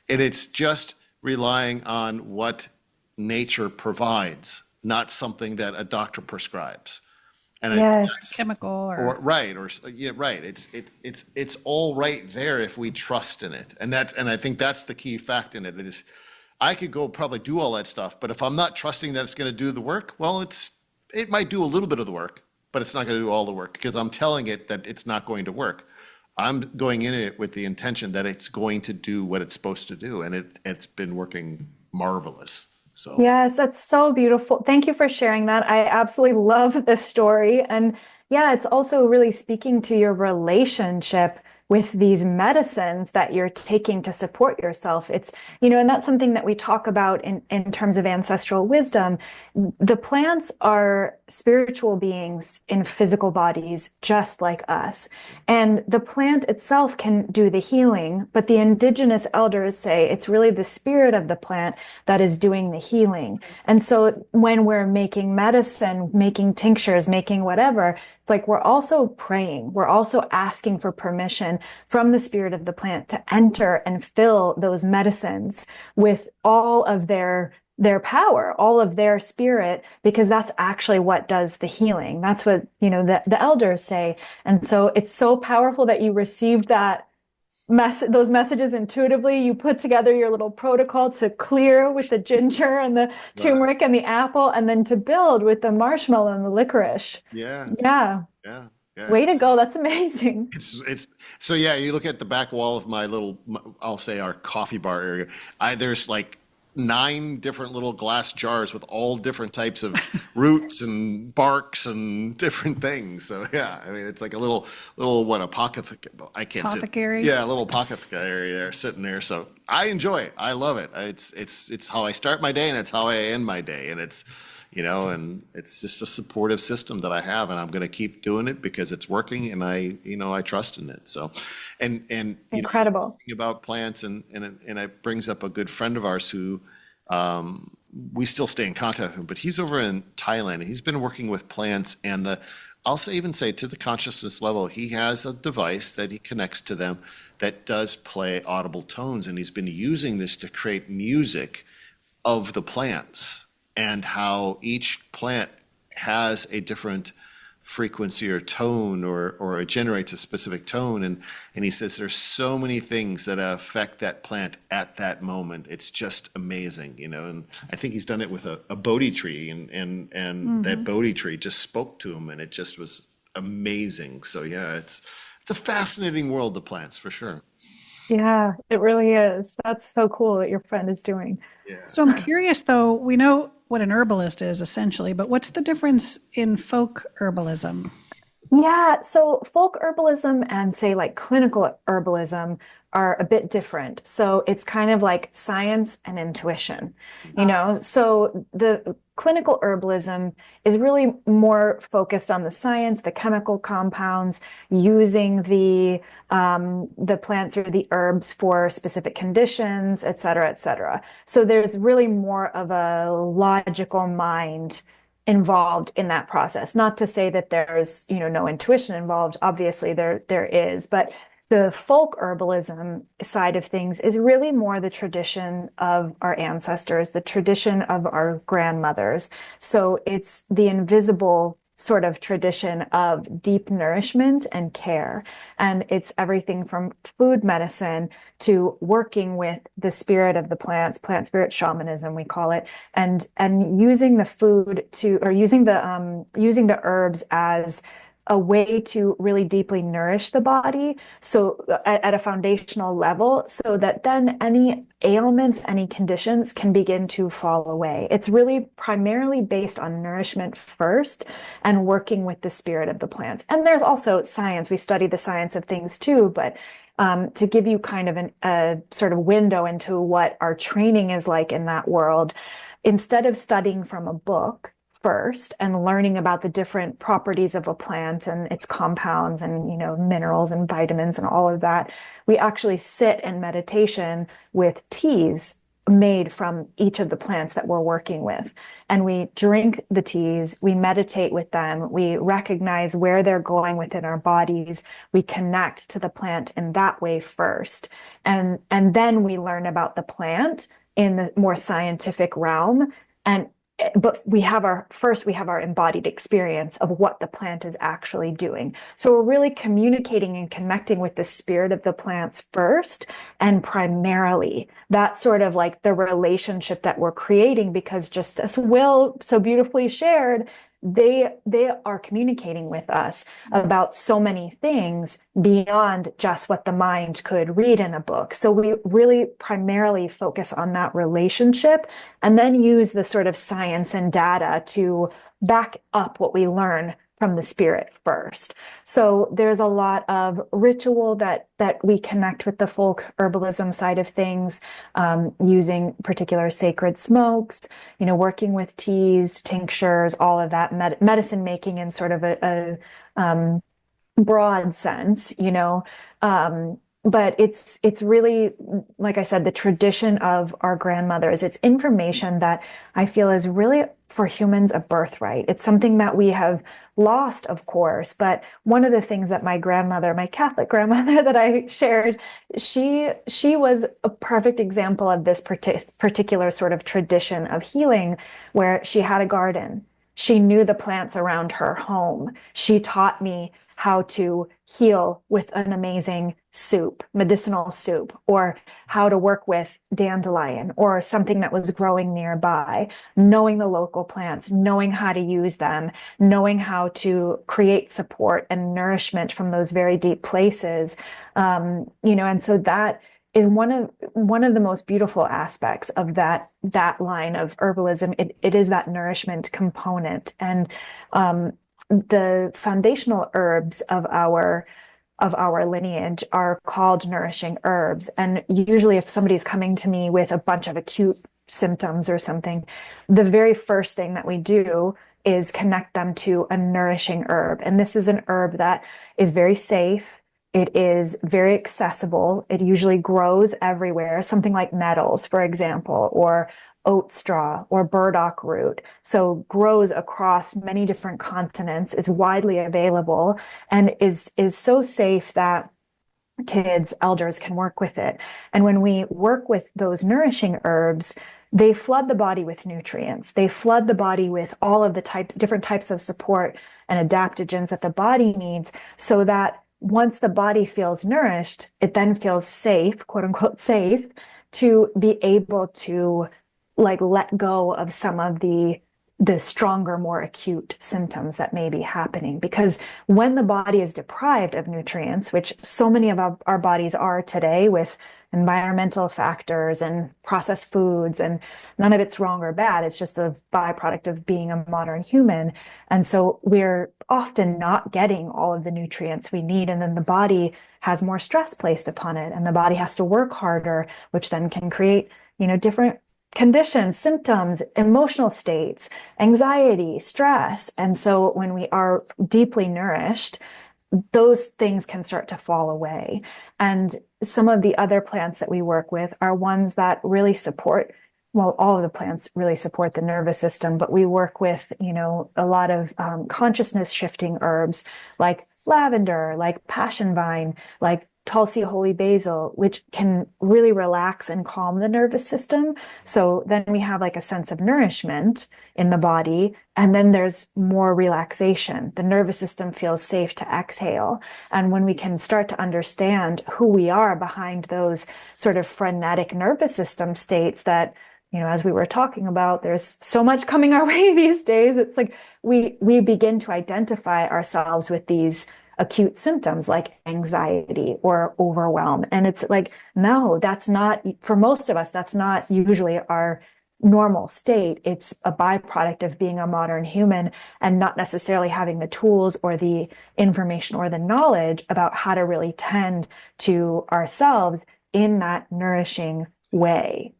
is just relying on what nature provides, not something that a doctor prescribes. And chemical or right. It's all right there if we trust in it. And I think that's the key fact in it. It is, I could go probably do all that stuff, but if I'm not trusting that it's going to do the work, well, it might do a little bit of the work, but it's not going to do all the work because I'm telling it that it's not going to work. I'm going in it with the intention that it's going to do what it's supposed to do, and it's been working marvelous. So yes, that's so beautiful. Thank you for sharing that. I absolutely love this story. And yeah, it's also really speaking to your relationship with these medicines that you're taking to support yourself. It's, and that's something that we talk about in terms of ancestral wisdom. The plants are spiritual beings in physical bodies, just like us. And the plant itself can do the healing, but the indigenous elders say it's really the spirit of the plant that is doing the healing. And so when we're making medicine, making tinctures, making whatever, like we're also praying, we're also asking for permission from the spirit of the plant to enter and fill those medicines with all of their power, all of their spirit, because that's actually what does the healing. That's what, the elders say. And so it's so powerful that you received those messages intuitively. You put together your little protocol to clear with the ginger and the turmeric and the apple, and then to build with the marshmallow and the licorice. Yeah. Way to go. That's amazing. So you look at the back wall of my little, I'll say our coffee bar area. There's like 9 different little glass jars with all different types of roots and barks and different things. So it's like a little what I can't apothecary. Sit. Yeah, a little apothecary there sitting there. So I enjoy it. I love it. It's how I start my day and it's how I end my day. And it's and it's just a supportive system that I have, and I'm going to keep doing it because it's working, and I trust in it. So, and incredible about plants, and it brings up a good friend of ours who we still stay in contact with him, but he's over in Thailand and he's been working with plants, and I'll even say to the consciousness level, he has a device that he connects to them that does play audible tones, and he's been using this to create music of the plants and how each plant has a different frequency or tone, or it generates a specific tone, and he says there's so many things that affect that plant at that moment. It's just amazing, and I think he's done it with a Bodhi tree, and that Bodhi tree just spoke to him, and it just was amazing. So yeah, it's a fascinating world, the plants, for sure. Yeah, it really is. That's so cool that your friend is doing. Yeah. So I'm curious, though, we know what an herbalist is essentially, but what's the difference in folk herbalism? Yeah, so folk herbalism and say like clinical herbalism are a bit different. So it's kind of like science and intuition, So the clinical herbalism is really more focused on the science, the chemical compounds, using the plants or the herbs for specific conditions, et cetera, et cetera. So there's really more of a logical mind involved in that process. Not to say that there's, no intuition involved. Obviously there is, but the folk herbalism side of things is really more the tradition of our ancestors, the tradition of our grandmothers. So it's the invisible sort of tradition of deep nourishment and care. And it's everything from food medicine to working with the spirit of the plants, plant spirit shamanism, we call it, and using the food or using the herbs as a way to really deeply nourish the body. So at a foundational level, so that then any ailments, any conditions can begin to fall away. It's really primarily based on nourishment first and working with the spirit of the plants. And there's also science. We study the science of things too, but to give you kind of a sort of window into what our training is like in that world, instead of studying from a book first and learning about the different properties of a plant and its compounds and minerals and vitamins and all of that, we actually sit in meditation with teas made from each of the plants that we're working with. And we drink the teas, we meditate with them, we recognize where they're going within our bodies, we connect to the plant in that way first. And then we learn about the plant in the more scientific realm. But we have our embodied experience of what the plant is actually doing. So we're really communicating and connecting with the spirit of the plants first, and primarily that's sort of like the relationship that we're creating, because just as Will so beautifully shared, they are communicating with us about so many things beyond just what the mind could read in a book. So we really primarily focus on that relationship and then use the sort of science and data to back up what we learn from the spirit first. So there's a lot of ritual that we connect with the folk herbalism side of things, using particular sacred smokes, working with teas, tinctures, all of that medicine making in sort of a broad sense, but it's really, like I said, the tradition of our grandmothers. It's information that I feel is really, for humans, a birthright. It's something that we have lost, of course. But one of the things that my Catholic grandmother that I shared, she was a perfect example of this particular sort of tradition of healing, where she had a garden. She knew the plants around her home. She taught me how to heal with an amazing soup, medicinal soup, or how to work with dandelion or something that was growing nearby, knowing the local plants, knowing how to use them, knowing how to create support and nourishment from those very deep places. And so that is one of the most beautiful aspects of that line of herbalism. It is that nourishment component. And the foundational herbs of our lineage are called nourishing herbs. And usually if somebody's coming to me with a bunch of acute symptoms or something, the very first thing that we do is connect them to a nourishing herb. And this is an herb that is very safe. It is very accessible. It usually grows everywhere, something like nettles, for example, or oat straw or burdock root. So grows across many different continents, is widely available, and is so safe that kids, elders can work with it. And when we work with those nourishing herbs, they flood the body with nutrients. They flood the body with all of the different types of support and adaptogens that the body needs, so that once the body feels nourished, it then feels safe, quote unquote safe, to be able to like let go of some of the stronger, more acute symptoms that may be happening. Because when the body is deprived of nutrients, which so many of our bodies are today with environmental factors and processed foods, and none of it's wrong or bad, it's just a byproduct of being a modern human. And so we're often not getting all of the nutrients we need, and then the body has more stress placed upon it, and the body has to work harder, which then can create, different conditions, symptoms, emotional states, anxiety, stress. And so when we are deeply nourished, those things can start to fall away. And some of the other plants that we work with are ones that really support, well, all of the plants really support the nervous system, but we work with, a lot of consciousness shifting herbs like lavender, like passion vine, like Tulsi holy basil, which can really relax and calm the nervous system. So then we have like a sense of nourishment in the body, and then there's more relaxation. The nervous system feels safe to exhale. And when we can start to understand who we are behind those sort of frenetic nervous system states that, as we were talking about, there's so much coming our way these days. It's like we begin to identify ourselves with these acute symptoms like anxiety or overwhelm. And it's like, no, that's not, for most of us, that's not usually our normal state. It's a byproduct of being a modern human and not necessarily having the tools or the information or the knowledge about how to really tend to ourselves in that nourishing way.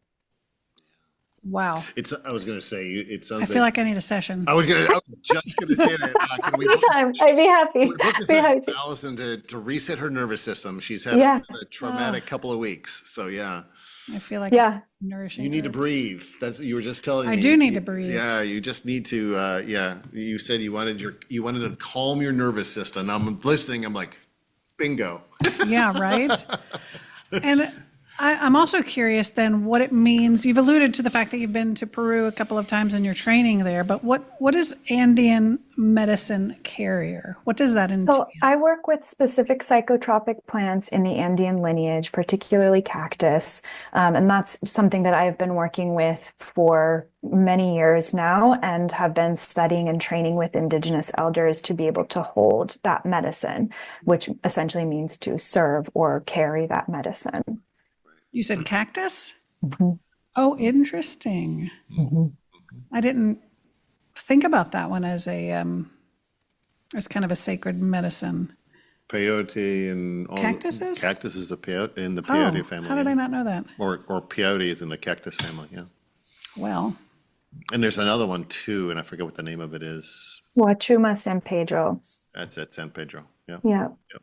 Wow. I was going to say, it sounds I feel like I need a session. I was just going to say that. Can we Anytime. I'd be happy. book a session for Allison to reset her nervous system? She's had a traumatic couple of weeks. So, yeah. I feel like it's nourishing. You need to breathe. That's what you were just telling me. I do need to breathe. Yeah, you just need to, you said you wanted to calm your nervous system. I'm listening. I'm like, bingo. Yeah, right? And I'm also curious then what it means. You've alluded to the fact that you've been to Peru a couple of times in your training there, but what is Andean Medicine Carrier? What does that entail? So I work with specific psychotropic plants in the Andean lineage, particularly cactus. And that's something that I've been working with for many years now and have been studying and training with indigenous elders to be able to hold that medicine, which essentially means to serve or carry that medicine. You said cactus? Mm-hmm. Oh, interesting. Mm-hmm. I didn't think about that one as kind of a sacred medicine. Peyote and all cactuses? Cactus is the peyote in the peyote family. How did I not know that? Or peyote is in the cactus family, yeah. Well. And there's another one too, and I forget what the name of it is. Huachuma San Pedro. That's at San Pedro, yeah. Yeah. Yep.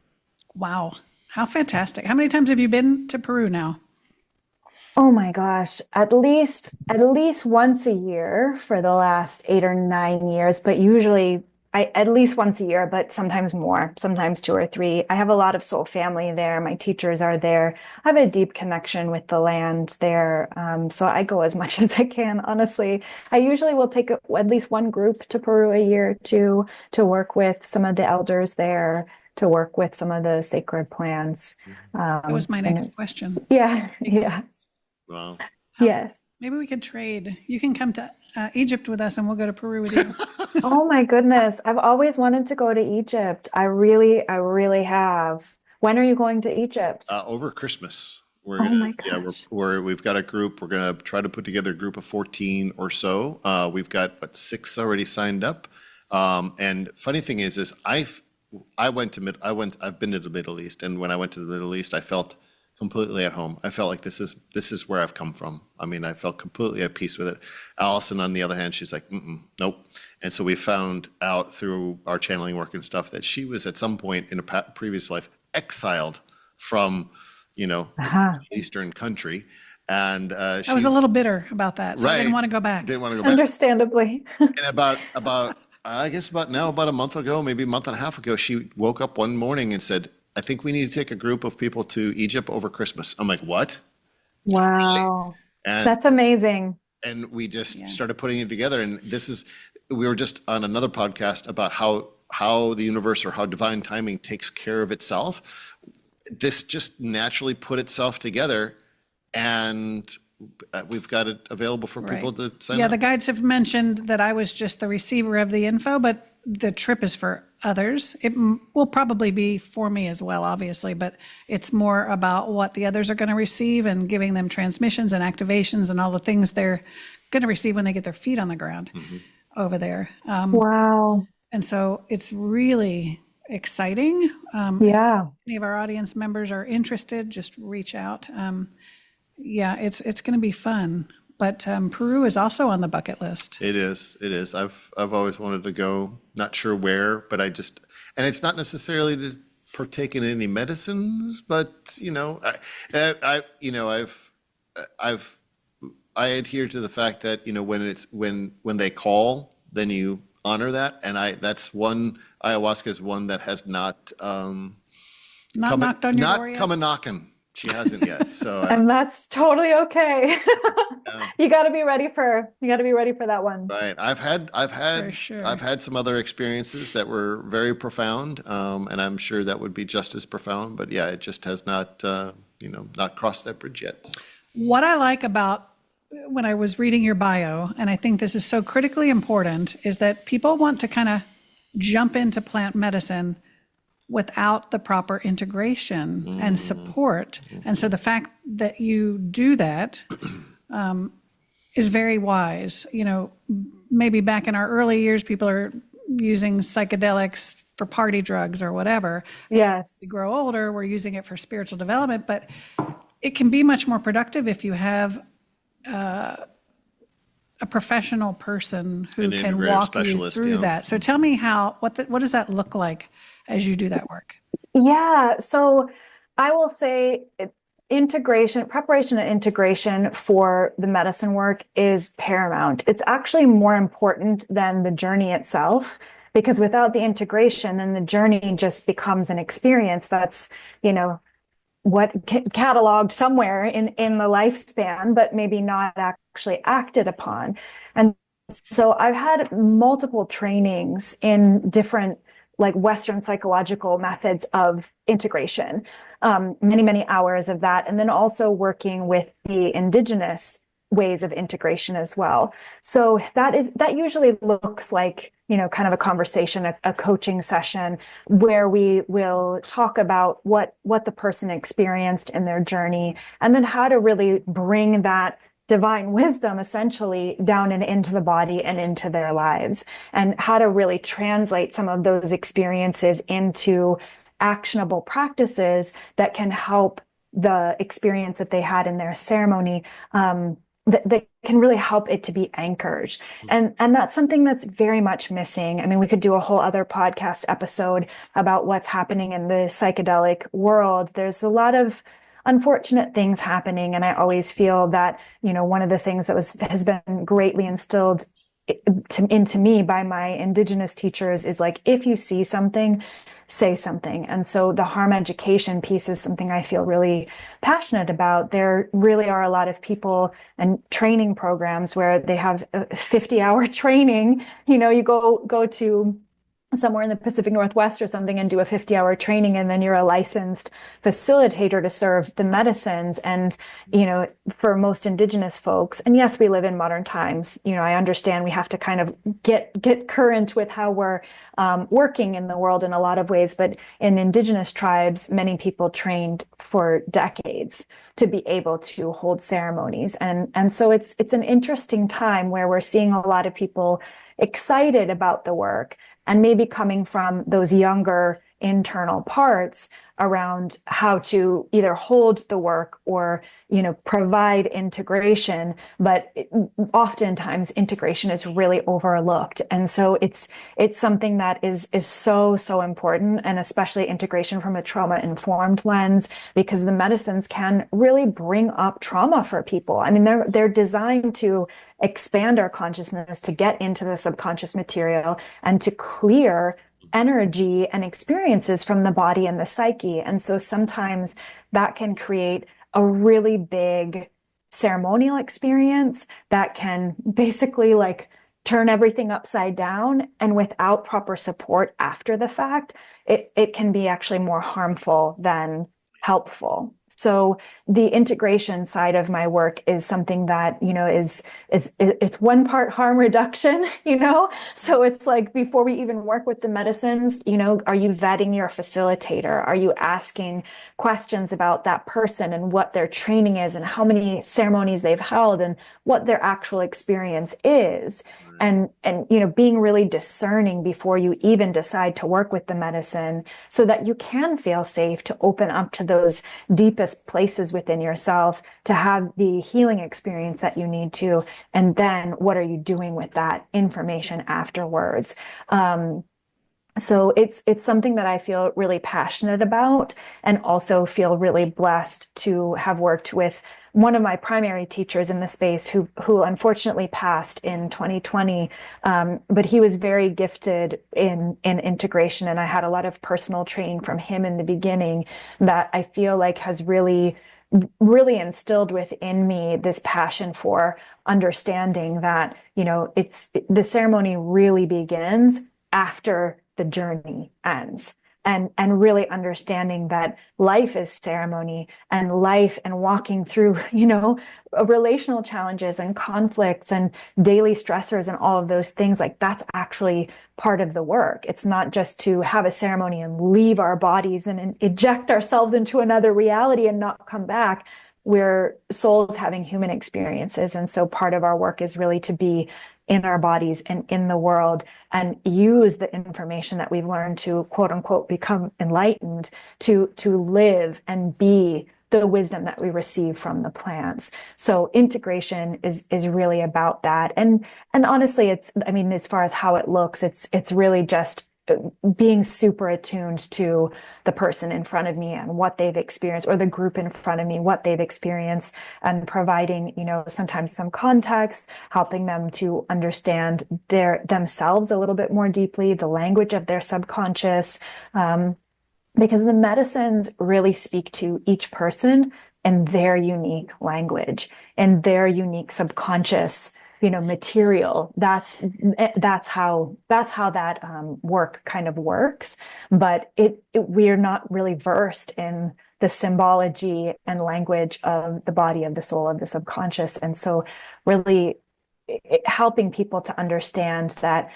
Wow. How fantastic. How many times have you been to Peru now? Oh my gosh, at least once a year for the last 8 or 9 years, but usually at least once a year, but sometimes more, sometimes 2 or 3. I have a lot of soul family there. My teachers are there. I have a deep connection with the land there. So I go as much as I can, honestly. I usually will take at least one group to Peru a year to work with some of the elders there, to work with some of the sacred plants. That was my next question. Yeah, yeah. Wow. Yes. Maybe we could trade. You can come to Egypt with us and we'll go to Peru with you. Oh my goodness. I've always wanted to go to Egypt. I really have. When are you going to Egypt? Over Christmas. My gosh. We've got a group. We're going to try to put together a group of 14 or so. We've got 6 already signed up. And funny thing is I've been to the Middle East, and when I went to the Middle East, I felt completely at home. I felt like this is where I've come from. I mean, I felt completely at peace with it. Allison, on the other hand, she's like, nope. And so we found out through our channeling work and stuff that she was at some point in a previous life exiled from, Eastern country. And I was a little bitter about that, so I didn't want to go back. Didn't want to go back. Understandably. And about I guess about a month ago, maybe a month and a half ago, she woke up one morning and said, "I think we need to take a group of people to Egypt over Christmas." I'm like, "What?" Wow. And That's amazing. and we just started putting it together. And we were just on another podcast about how the universe or how divine timing takes care of itself. This just naturally put itself together, and we've got it available for people to sign up. Yeah, the guides have mentioned that I was just the receiver of the info, but the trip is for others. It will probably be for me as well, obviously, but it's more about what the others are going to receive and giving them transmissions and activations and all the things they're going to receive when they get their feet on the ground over there. Wow. And so it's really exciting. Yeah. If any of our audience members are interested, just reach out. It's going to be fun. But Peru is also on the bucket list. It is. I've always wanted to go, not sure where, but and it's not necessarily to partake in any medicines, but I adhere to the fact that when they call, then you honor that, and ayahuasca is one that has not knocked on your door yet? Come a knocking. She hasn't yet. So and that's totally okay. You got to be ready for that one. Right. I've had some other experiences that were very profound, and I'm sure that would be just as profound. But yeah, it just has not not crossed that bridge yet. So. What I like about when I was reading your bio, and I think this is so critically important, is that people want to kind of jump into plant medicine without the proper integration and support. And so the fact that you do that is very wise. Maybe back in our early years, people are using psychedelics for party drugs or whatever. Yes. As we grow older, we're using it for spiritual development, but it can be much more productive if you have a professional person who can walk you through that. So tell me what does that look like as you do that work? Yeah. So I will say preparation and integration for the medicine work is paramount. It's actually more important than the journey itself, because without the integration, then the journey just becomes an experience that's, cataloged somewhere in the lifespan, but maybe not actually acted upon. And so I've had multiple trainings in different Western psychological methods of integration, many hours of that. And then also working with the indigenous ways of integration as well. So that usually looks like, kind of a conversation, a coaching session where we will talk about what the person experienced in their journey, and then how to really bring that divine wisdom essentially down and into the body and into their lives, and how to really translate some of those experiences into actionable practices that can help the experience that they had in their ceremony, that can really help it to be anchored. And that's something that's very much missing. I mean, we could do a whole other podcast episode about what's happening in the psychedelic world. There's a lot of unfortunate things happening. And I always feel that, one of the things that has been greatly instilled into me by my indigenous teachers is if you see something, say something. And so the harm education piece is something I feel really passionate about. There really are a lot of people and training programs where they have a 50-hour training. You go to somewhere in the Pacific Northwest or something and do a 50-hour training, and then you're a licensed facilitator to serve the medicines. And, for most indigenous folks, and yes, we live in modern times, I understand we have to kind of get current with how we're working in the world in a lot of ways, but in indigenous tribes, many people trained for decades to be able to hold ceremonies. And so it's an interesting time where we're seeing a lot of people excited about the work, and maybe coming from those younger internal parts around how to either hold the work or, provide integration. But oftentimes integration is really overlooked. And so it's something that is so, so important, and especially integration from a trauma-informed lens, because the medicines can really bring up trauma for people. I mean, they're designed to expand our consciousness, to get into the subconscious material and to clear energy and experiences from the body and the psyche. And so sometimes that can create a really big ceremonial experience that can basically like turn everything upside down. And without proper support after the fact, it can be actually more harmful than helpful. So the integration side of my work is something that, it's one part harm reduction, So it's like, before we even work with the medicines, are you vetting your facilitator? Are you asking questions about that person and what their training is and how many ceremonies they've held and what their actual experience is? And being really discerning before you even decide to work with the medicine, so that you can feel safe to open up to those deepest places within yourself, to have the healing experience that you need to. And then what are you doing with that information afterwards? So it's something that I feel really passionate about, and also feel really blessed to have worked with one of my primary teachers in the space who unfortunately passed in 2020. But he was very gifted in integration. And I had a lot of personal training from him in the beginning that I feel like has really instilled within me this passion for understanding that, the ceremony really begins after the journey ends. And really understanding that life is ceremony, and life and walking through, relational challenges and conflicts and daily stressors and all of those things, like that's actually part of the work. It's not just to have a ceremony and leave our bodies and eject ourselves into another reality and not come back. We're souls having human experiences. And so part of our work is really to be in our bodies and in the world, and use the information that we've learned to, quote unquote, become enlightened, to live and be the wisdom that we receive from the plants. So integration is really about that. And honestly, as far as how it looks, it's really just being super attuned to the person in front of me and what they've experienced, or the group in front of me, what they've experienced, and providing, sometimes some context, helping them to understand themselves a little bit more deeply, the language of their subconscious, because the medicines really speak to each person and their unique language and their unique subconscious material. That's how that work kind of works. But we're not really versed in the symbology and language of the body, of the soul, of the subconscious. And so really helping people to understand that,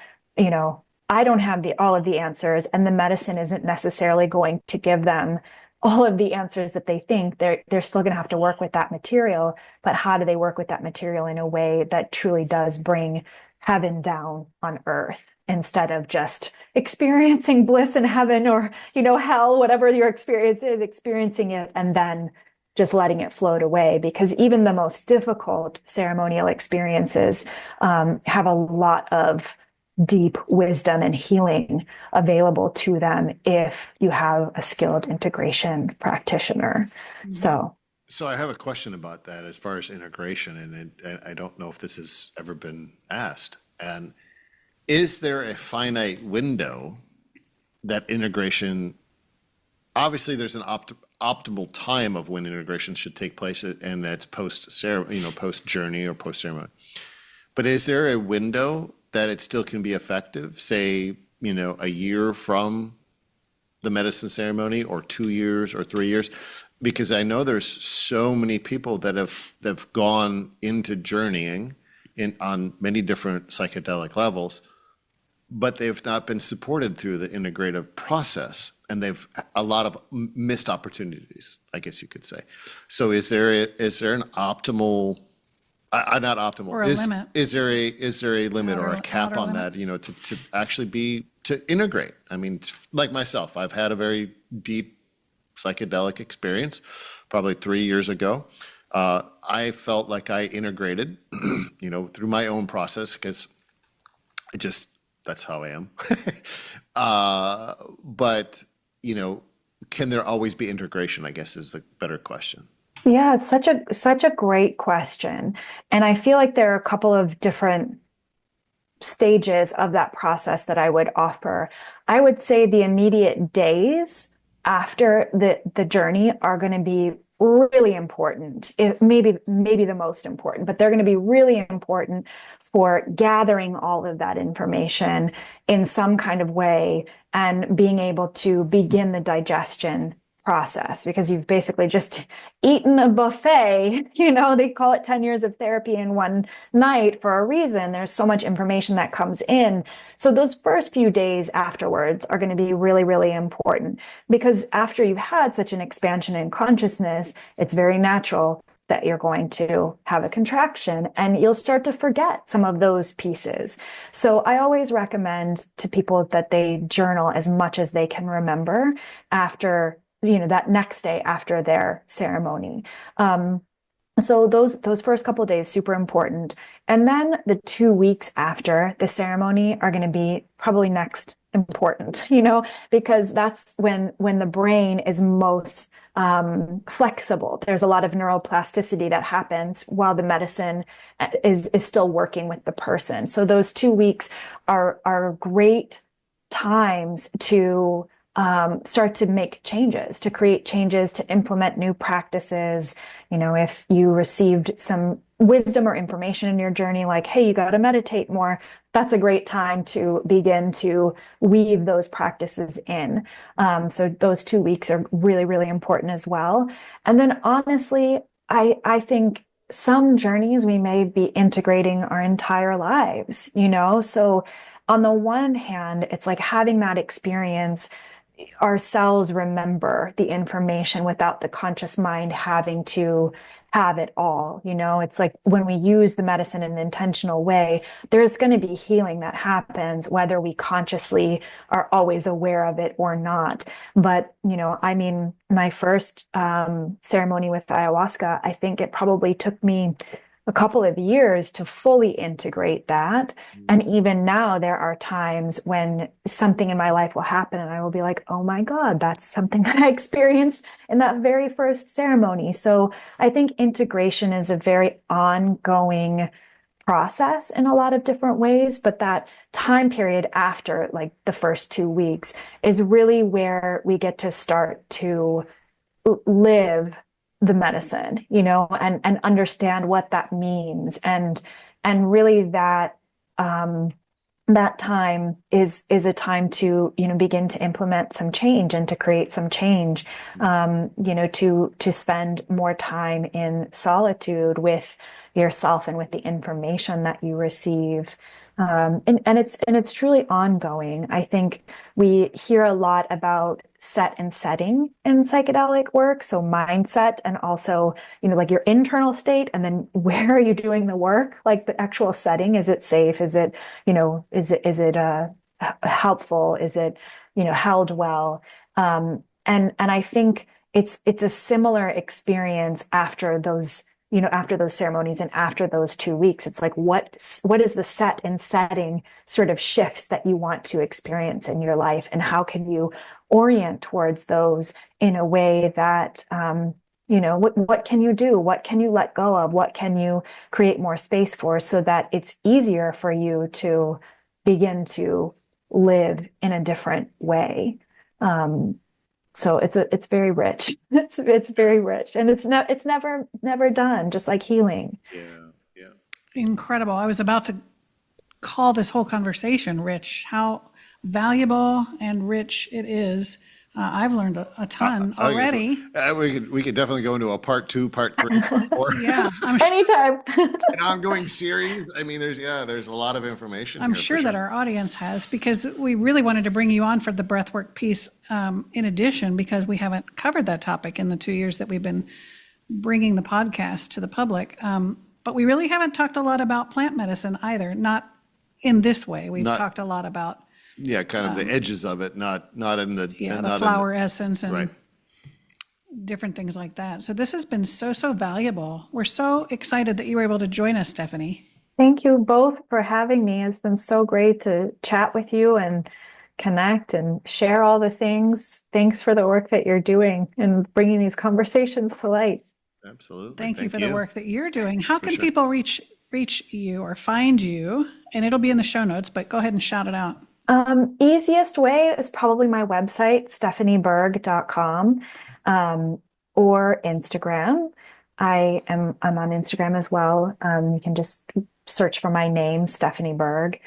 I don't have all of the answers, and the medicine isn't necessarily going to give them all of the answers that they think. They're still going to have to work with that material, but how do they work with that material in a way that truly does bring heaven down on earth, instead of just experiencing bliss in heaven or, hell, whatever your experience is, experiencing it and then just letting it float away. Because even the most difficult ceremonial experiences have a lot of deep wisdom and healing available to them if you have a skilled integration practitioner. So I have a question about that as far as integration, and I don't know if this has ever been asked. And is there a finite window that integration, obviously there's an optimal time of when integration should take place, and that's post journey or post ceremony. But is there a window that it still can be effective, say, a year from the medicine ceremony, or 2 years or 3 years? Because I know there's so many people that have gone into journeying on many different psychedelic levels, but they've not been supported through the integrative process, and they've a lot of missed opportunities, I guess you could say. So is there an optimal Not optimal. Or a limit. Is there a limit or a cap outer on limit? that, to actually to integrate? I mean, like myself, I've had a very deep psychedelic experience probably 3 years ago. I felt like I integrated, through my own process, because that's how I am. But, can there always be integration, I guess, is the better question. Yeah, it's such a great question. And I feel like there are a couple of different stages of that process that I would offer. I would say the immediate days after the journey are going to be really important. Maybe the most important, but they're going to be really important for gathering all of that information in some kind of way and being able to begin the digestion process, because you've basically just eaten a buffet. They call it 10 years of therapy in one night for a reason. There's so much information that comes in. So those first few days afterwards are going to be really, really important, because after you've had such an expansion in consciousness, it's very natural that you're going to have a contraction and you'll start to forget some of those pieces. So I always recommend to people that they journal as much as they can remember after that next day after their ceremony. So those first couple of days, super important. And then the 2 weeks after the ceremony are going to be probably next important, because that's when the brain is most flexible. There's a lot of neuroplasticity that happens while the medicine is still working with the person. So those 2 weeks are great times to start to make changes, to create changes, to implement new practices. If you received some wisdom or information in your journey, like, hey, you got to meditate more, that's a great time to begin to weave those practices in. So those 2 weeks are really, really important as well. And then honestly, I think some journeys we may be integrating our entire lives, So on the one hand, it's like having that experience, our cells remember the information without the conscious mind having to have it all. It's like when we use the medicine in an intentional way, there's going to be healing that happens, whether we consciously are always aware of it or not. But, my first ceremony with ayahuasca, I think it probably took me a couple of years to fully integrate that. And even now, there are times when something in my life will happen and I will be like, oh my God, that's something that I experienced in that very first ceremony. So I think integration is a very ongoing process in a lot of different ways, but that time period after like the first 2 weeks is really where we get to start to live the medicine, and understand what that means. And really that, that time is a time to, begin to implement some change and to create some change, to spend more time in solitude with yourself and with the information that you receive. And it's truly ongoing. I think we hear a lot about set and setting in psychedelic work. So mindset, and also, like your internal state, and then where are you doing the work? Like the actual setting, is it safe? Is it, is it helpful? Is it, held well? And I think it's a similar experience after those ceremonies and after those 2 weeks. It's like, what is the set and setting sort of shifts that you want to experience in your life, and how can you orient towards those in a way that, what can you do? What can you let go of? What can you create more space for, so that it's easier for you to begin to live in a different way? So it's very rich. It's very rich, and it's never done. Just like healing. Yeah. Incredible. I was about to call this whole conversation rich. How valuable and rich it is. I've learned a ton already. We could definitely go into a part 2, part 3, part 4. Yeah, Anytime. An ongoing series. I mean, there's a lot of information. I'm sure that our audience has, because we really wanted to bring you on for the breathwork piece in addition, because we haven't covered that topic in the 2 years that we've been bringing the podcast to the public. But we really haven't talked a lot about plant medicine either, not in this way. We've Not- talked a lot about kind of the edges of it, not in the the flower essence and right. different things like that. So this has been so valuable. We're so excited that you were able to join us, Stephanie. Thank you both for having me. It's been so great to chat with you and connect and share all the things. Thanks for the work that you're doing and bringing these conversations to light. Absolutely. Thank you for the work that you're doing. How can people reach you or find you? And it'll be in the show notes, but go ahead and shout it out. Easiest way is probably my website, stephanieburg.com, or Instagram. I'm on Instagram as well. You can just search for my name, Stephanie Burg.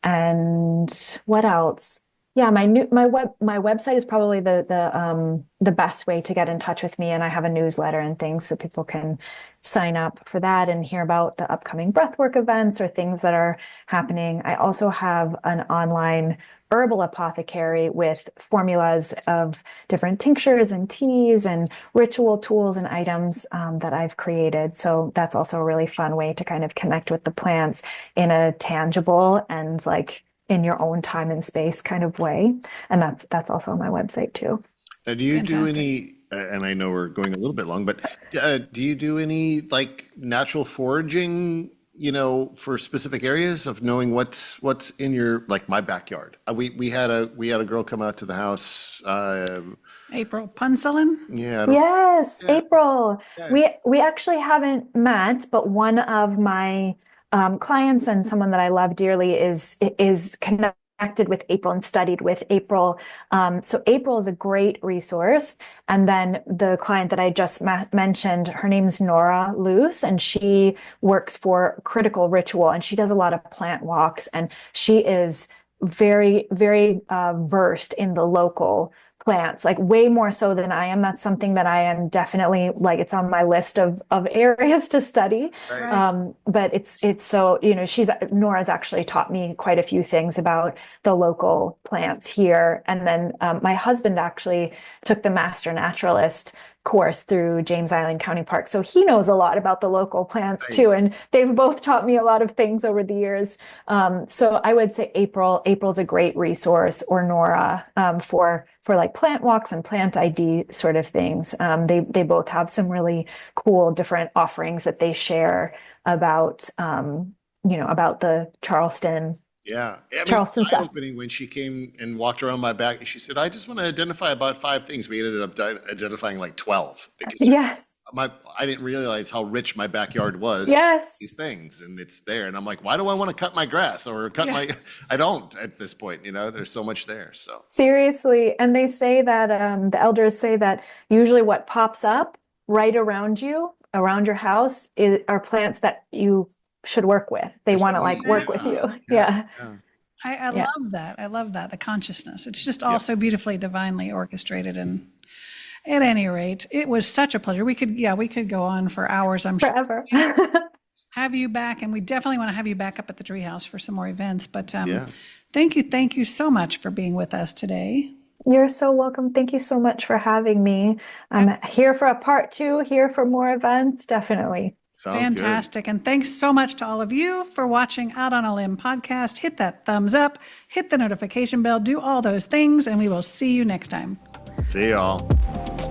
And what else? Yeah, my website is probably the best way to get in touch with me, and I have a newsletter and things so people can sign up for that and hear about the upcoming breathwork events or things that are happening. I also have an online herbal apothecary with formulas of different tinctures and teas and ritual tools and items that I've created. So that's also a really fun way to kind of connect with the plants in a tangible and like in your own time and space kind of way. And that's also on my website too. Now, do you Fantastic. do any, and I know we're going a little bit long, but do you do any like natural foraging, for specific areas of knowing what's in your, like my backyard? We had a girl come out to the house. April Punselin? Yeah. Yes, Yeah. April. Yeah. We actually haven't met, but one of my clients and someone that I love dearly is connected with April and studied with April. So April is a great resource. And then the client that I just mentioned, her name's Nora Luce, and she works for Critical Ritual, and she does a lot of plant walks, and she is very, very versed in the local plants, like way more so than I am. That's something that I am definitely like, it's on my list of areas to study. Right. But it's so, Nora's actually taught me quite a few things about the local plants here. And then my husband actually took the Master Naturalist course through James Island County Park. So he knows a lot about the local plants too. And they've both taught me a lot of things over the years. So I would say April's a great resource, or Nora, for like plant walks and plant ID sort of things. They both have some really cool different offerings that they share about, about the Charleston. Yeah. Charleston stuff. Opening when she came and walked around my back, she said, I just want to identify about 5 things. We ended up identifying like 12. Because Yes. I didn't realize how rich my backyard was. Yes. These things, and it's there. And I'm like, why do I want to cut my grass or I don't at this point, there's so much there. So seriously. And they say that, the elders say that usually what pops up right around you, around your house, are plants that you should work with. They want to like work with you. Yeah. I love that. I love that. The consciousness. It's just all so beautifully, divinely orchestrated. And at any rate, it was such a pleasure. We could go on for hours. I'm Forever. sure. Have you back, and we definitely want to have you back up at the Treehouse for some more events. But thank you so much for being with us today. You're so welcome. Thank you so much for having me. I'm here for a part 2, here for more events, definitely. sounds Fantastic. And thanks so much to all of you for watching Out on a Limb podcast. Hit that thumbs up, hit the notification bell, do all those things, and we will see you next time. good. See y'all.